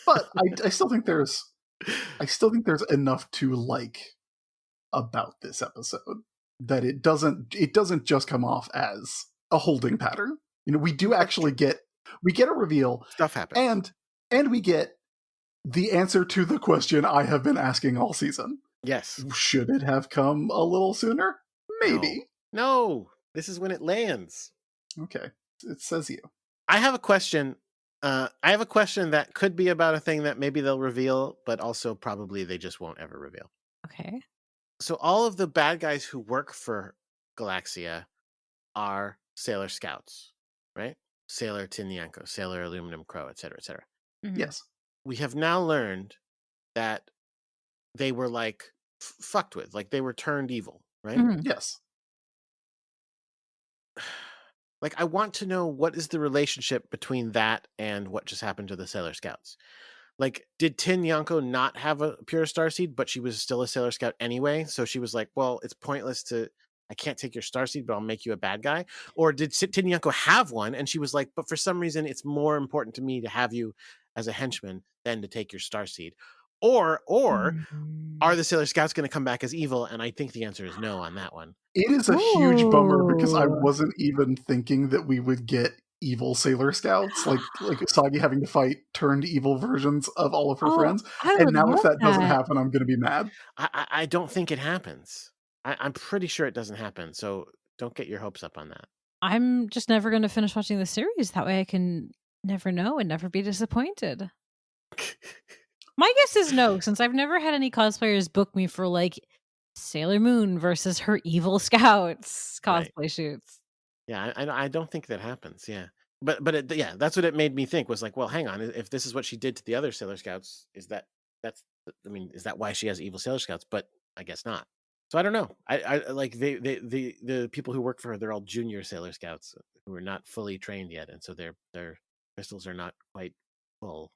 but I still think there's enough to like about this episode that it doesn't just come off as a holding pattern. You know, we do actually get a reveal. Stuff happens, and we get the answer to the question I have been asking all season. Yes. Should it have come a little sooner? Maybe. No. This is when it lands. Okay. It says you. I have a question. That could be about a thing that maybe they'll reveal, but also probably they just won't ever reveal. Okay. So all of the bad guys who work for Galaxia are Sailor Scouts, right? Sailor Tinyanko, Sailor Aluminum Crow, etc., etc. Mhm. Yes. We have now learned that they were like fucked with, like they were turned evil, right? Mhm. Yes. Like I want to know what is the relationship between that and what just happened to the Sailor Scouts. Like, did Tinyanko not have a pure starseed, but she was still a Sailor Scout anyway? So she was like, well, it's pointless I can't take your starseed, but I'll make you a bad guy. Or did Tinyanko have one? And she was like, but for some reason, it's more important to me to have you as a henchman than to take your starseed. Or are the Sailor Scouts going to come back as evil? And I think the answer is no on that one. It is a huge bummer because I Ooh. wasn't even thinking that we would get evil Sailor Scouts, like Usagi having to fight turned evil versions of all of her friends. I And would now if love that doesn't that. happen, I'm going to be mad. I don't think it happens. I'm pretty sure it doesn't happen. So don't get your hopes up on that. I'm just never going to finish watching the series. That way I can never know and never be disappointed. My guess is no, since I've never had any cosplayers book me for like Sailor Moon versus her evil scouts cosplay shoots. Yeah, I don't think that happens. Yeah, but that's what it made me think was like, well, hang on, if this is what she did to the other Sailor Scouts, is that why she has evil Sailor Scouts? But I guess not. So I don't know. I like the people who work for her, they're all junior Sailor Scouts who are not fully trained yet, and so their crystals are not quite full.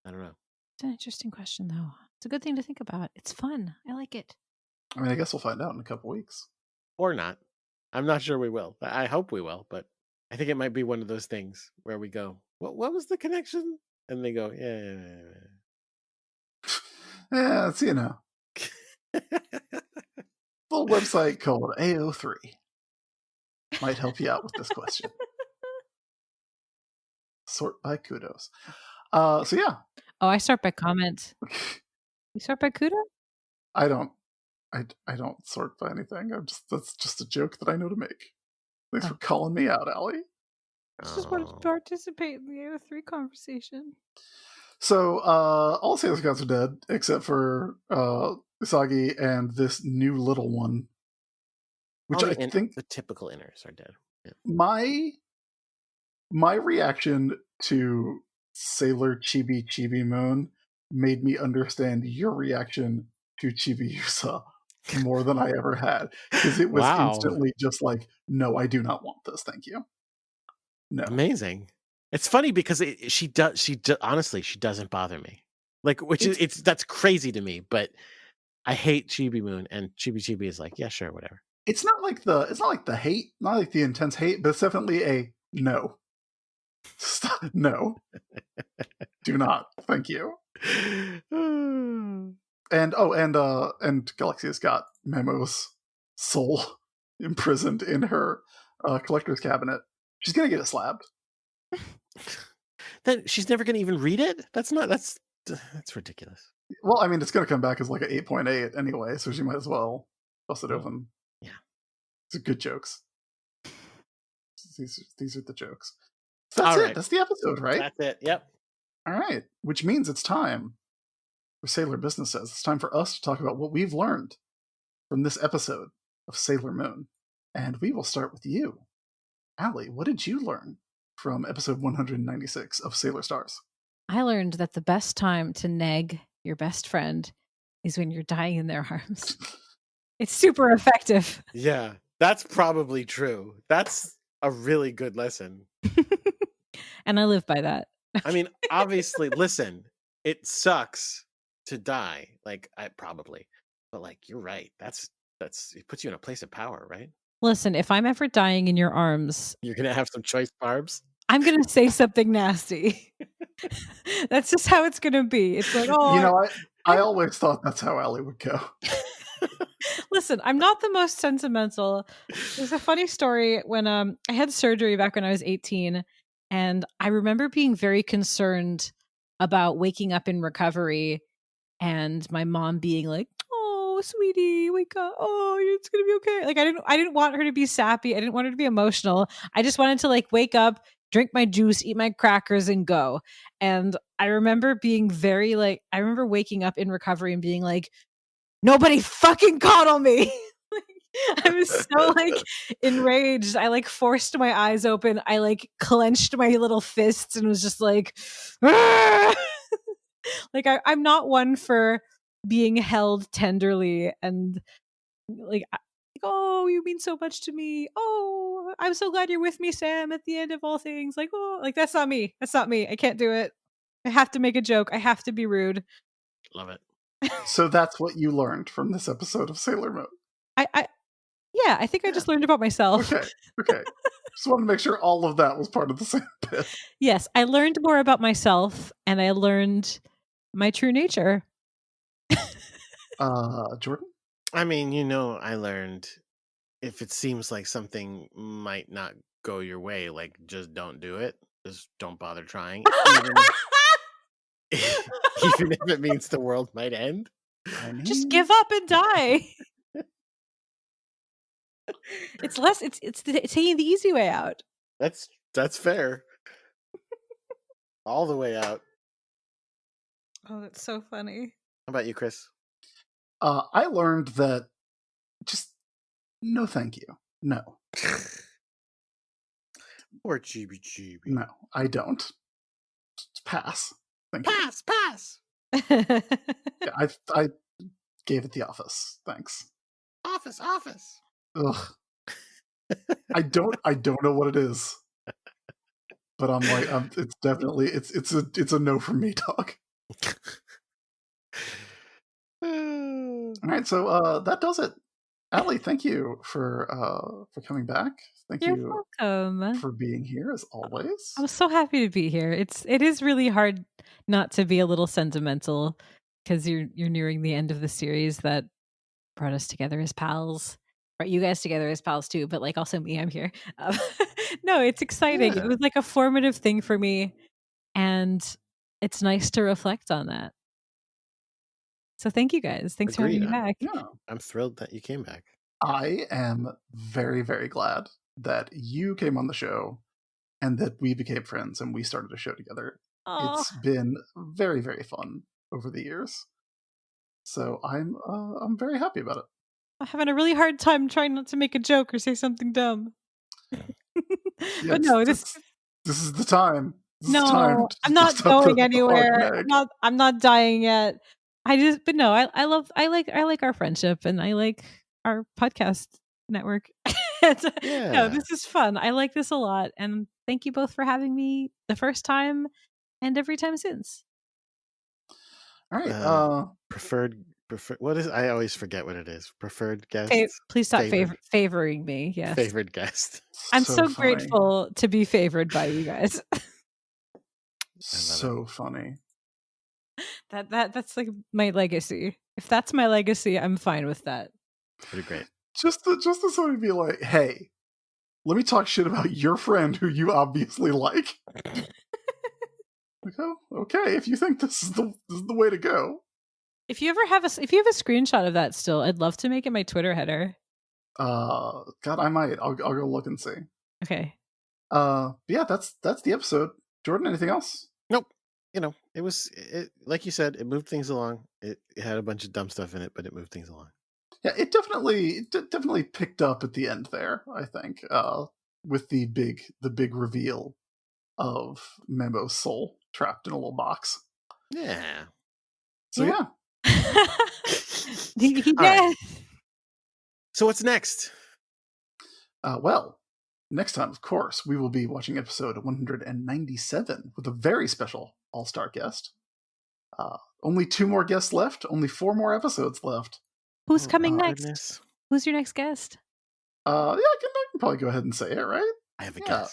I don't know. It's an interesting question, though. It's a good thing to think about. It's fun. I like it. I mean, I guess we'll find out in a couple weeks. Or not. I'm not sure we will. I hope we will, but I think it might be one of those things where we go, what was the connection? And they go, yeah. Yeah, it's, you know. Little website called AO3 might help you out with this question. Sort by kudos. So yeah. Oh, I start by comment. You start by kudos? I don't sort by anything. That's just a joke that I know to make. Thanks for calling me out, Allie. I just wanted to participate in the AO3 conversation. So all Sailor Scouts are dead except for Usagi and this new little one, which I think the typical inners are dead. Yeah. My reaction to Sailor Chibi Moon made me understand your reaction to Chibiusa more than I ever had, because it was instantly just like, no, I do not want this, thank you. No. Amazing. It's funny because she honestly, she doesn't bother me. Like, that's crazy to me, but I hate Chibi Moon, and Chibi is like, yeah, sure, whatever. It's not like the hate, not like the intense hate, but it's definitely a no. No. Do not. Thank you. And Galaxia's got Memo's soul imprisoned in her collector's cabinet. She's gonna get it slabbed. Then she's never going to even read it? That's ridiculous. Well, I mean, it's gonna come back as like an 8.8 anyway, so she might as well bust it open. Yeah. It's good jokes. These are the jokes. So that's All it. right. That's the episode, right? That's it. Yep. All right. Which means it's time for Sailor Business Says. It's time for us to talk about what we've learned from this episode of Sailor Moon. And we will start with you. Allie, what did you learn from episode 196 of Sailor Stars? I learned that the best time to nag your best friend is when you're dying in their arms. It's super effective. Yeah, that's probably true. That's a really good lesson. And I live by that. I mean, obviously, listen, it sucks to die. Like, but like, you're right. It puts you in a place of power, right? Listen, if I'm ever dying in your arms, You're gonna have some choice barbs. I'm gonna say something nasty. That's just how it's gonna be. It's like, oh, You know, I always thought that's how Allie would go. listen, I'm not the most sentimental. There's a funny story when I had surgery back when I was 18, and I remember being very concerned about waking up in recovery and my mom being like, "Oh, sweetie, wake up. Oh, it's going to be okay." Like I didn't want her to be sappy. I didn't want her to be emotional. I just wanted to like wake up, drink my juice, eat my crackers and go. And I remember being very like I remember waking up in recovery and being like, "Nobody fucking coddle me." I was so like enraged. I like forced my eyes open. I like clenched my little fists and was just like, "Argh!" Like I'm not one for being held tenderly and like, oh, you mean so much to me. Oh, I'm so glad you're with me, Sam, at the end of all things. Like, oh, like that's not me. That's not me. I can't do it. I have to make a joke. I have to be rude. Love it. So that's what you learned from this episode of Sailor Moon. Yeah, I think I just learned about myself. Okay. Just wanted to make sure all of that was part of the same bit. Yes, I learned more about myself and I learned my true nature. Jordan? I mean, I learned if it seems like something might not go your way, like just don't do it. Just don't bother trying. Even if it means the world might end. Just give up and die. It's taking the easy way out. That's fair. All the way out. Oh, that's so funny. How about you, Chris? I learned that just no thank you. No. Or GB. No, I don't. Just pass. Thank you. Pass. Yeah, I gave it the office. Thanks. Office. Ugh. I don't know what it is. But I'm like, it's definitely it's a no from me, dog. All right, so that does it. Allie, thank you for coming back. You're welcome. For being here as always. I'm so happy to be here. It is really hard not to be a little sentimental because you're nearing the end of the series that brought us together as pals. Brought you guys together as pals too, but like also me, I'm here. No, it's exciting. Yeah. It was like a formative thing for me, and it's nice to reflect on that. So thank you guys. Thanks for having me back. Yeah. I'm thrilled that you came back. I am very, very glad that you came on the show and that we became friends and we started a show together. Aw. It's been very, very fun over the years. So I'm very happy about it. I'm having a really hard time trying not to make a joke or say something dumb. Yeah, But no, this is the time. No, I'm not going anywhere. I'm not dying yet. But no, I like our friendship and I like our podcast network. No, this is fun. I like this a lot, and thank you both for having me the first time and every time since. All right. Preferred. What is? I always forget what it is. Preferred guest. Please stop favoring me. Yes. Favored guest. I'm so grateful to be favored by you guys. So funny. That's like my legacy. If that's my legacy, I'm fine with that. Pretty great. Just to somebody be like, hey, let me talk shit about your friend who you obviously like. Like, oh, okay, if you think this is the way to go. If you ever have a screenshot of that still, I'd love to make it my Twitter header. God, I might. I'll go look and see. Okay. But yeah, that's the episode. Jordan, anything else? Nope. It was like you said, it moved things along. It had a bunch of dumb stuff in it, but it moved things along. Yeah, it definitely picked up at the end there, I think, with the big reveal of Memo's soul trapped in a little box. Yeah. So yeah. Yeah. Right. So what's next? Well, next time, of course, we will be watching episode 197 with a very special all-star guest. Only 2 more guests left. Only 4 more episodes left. Who's coming next? Goodness. Who's your next guest? Yeah, I can probably go ahead and say it, right? I have a guess.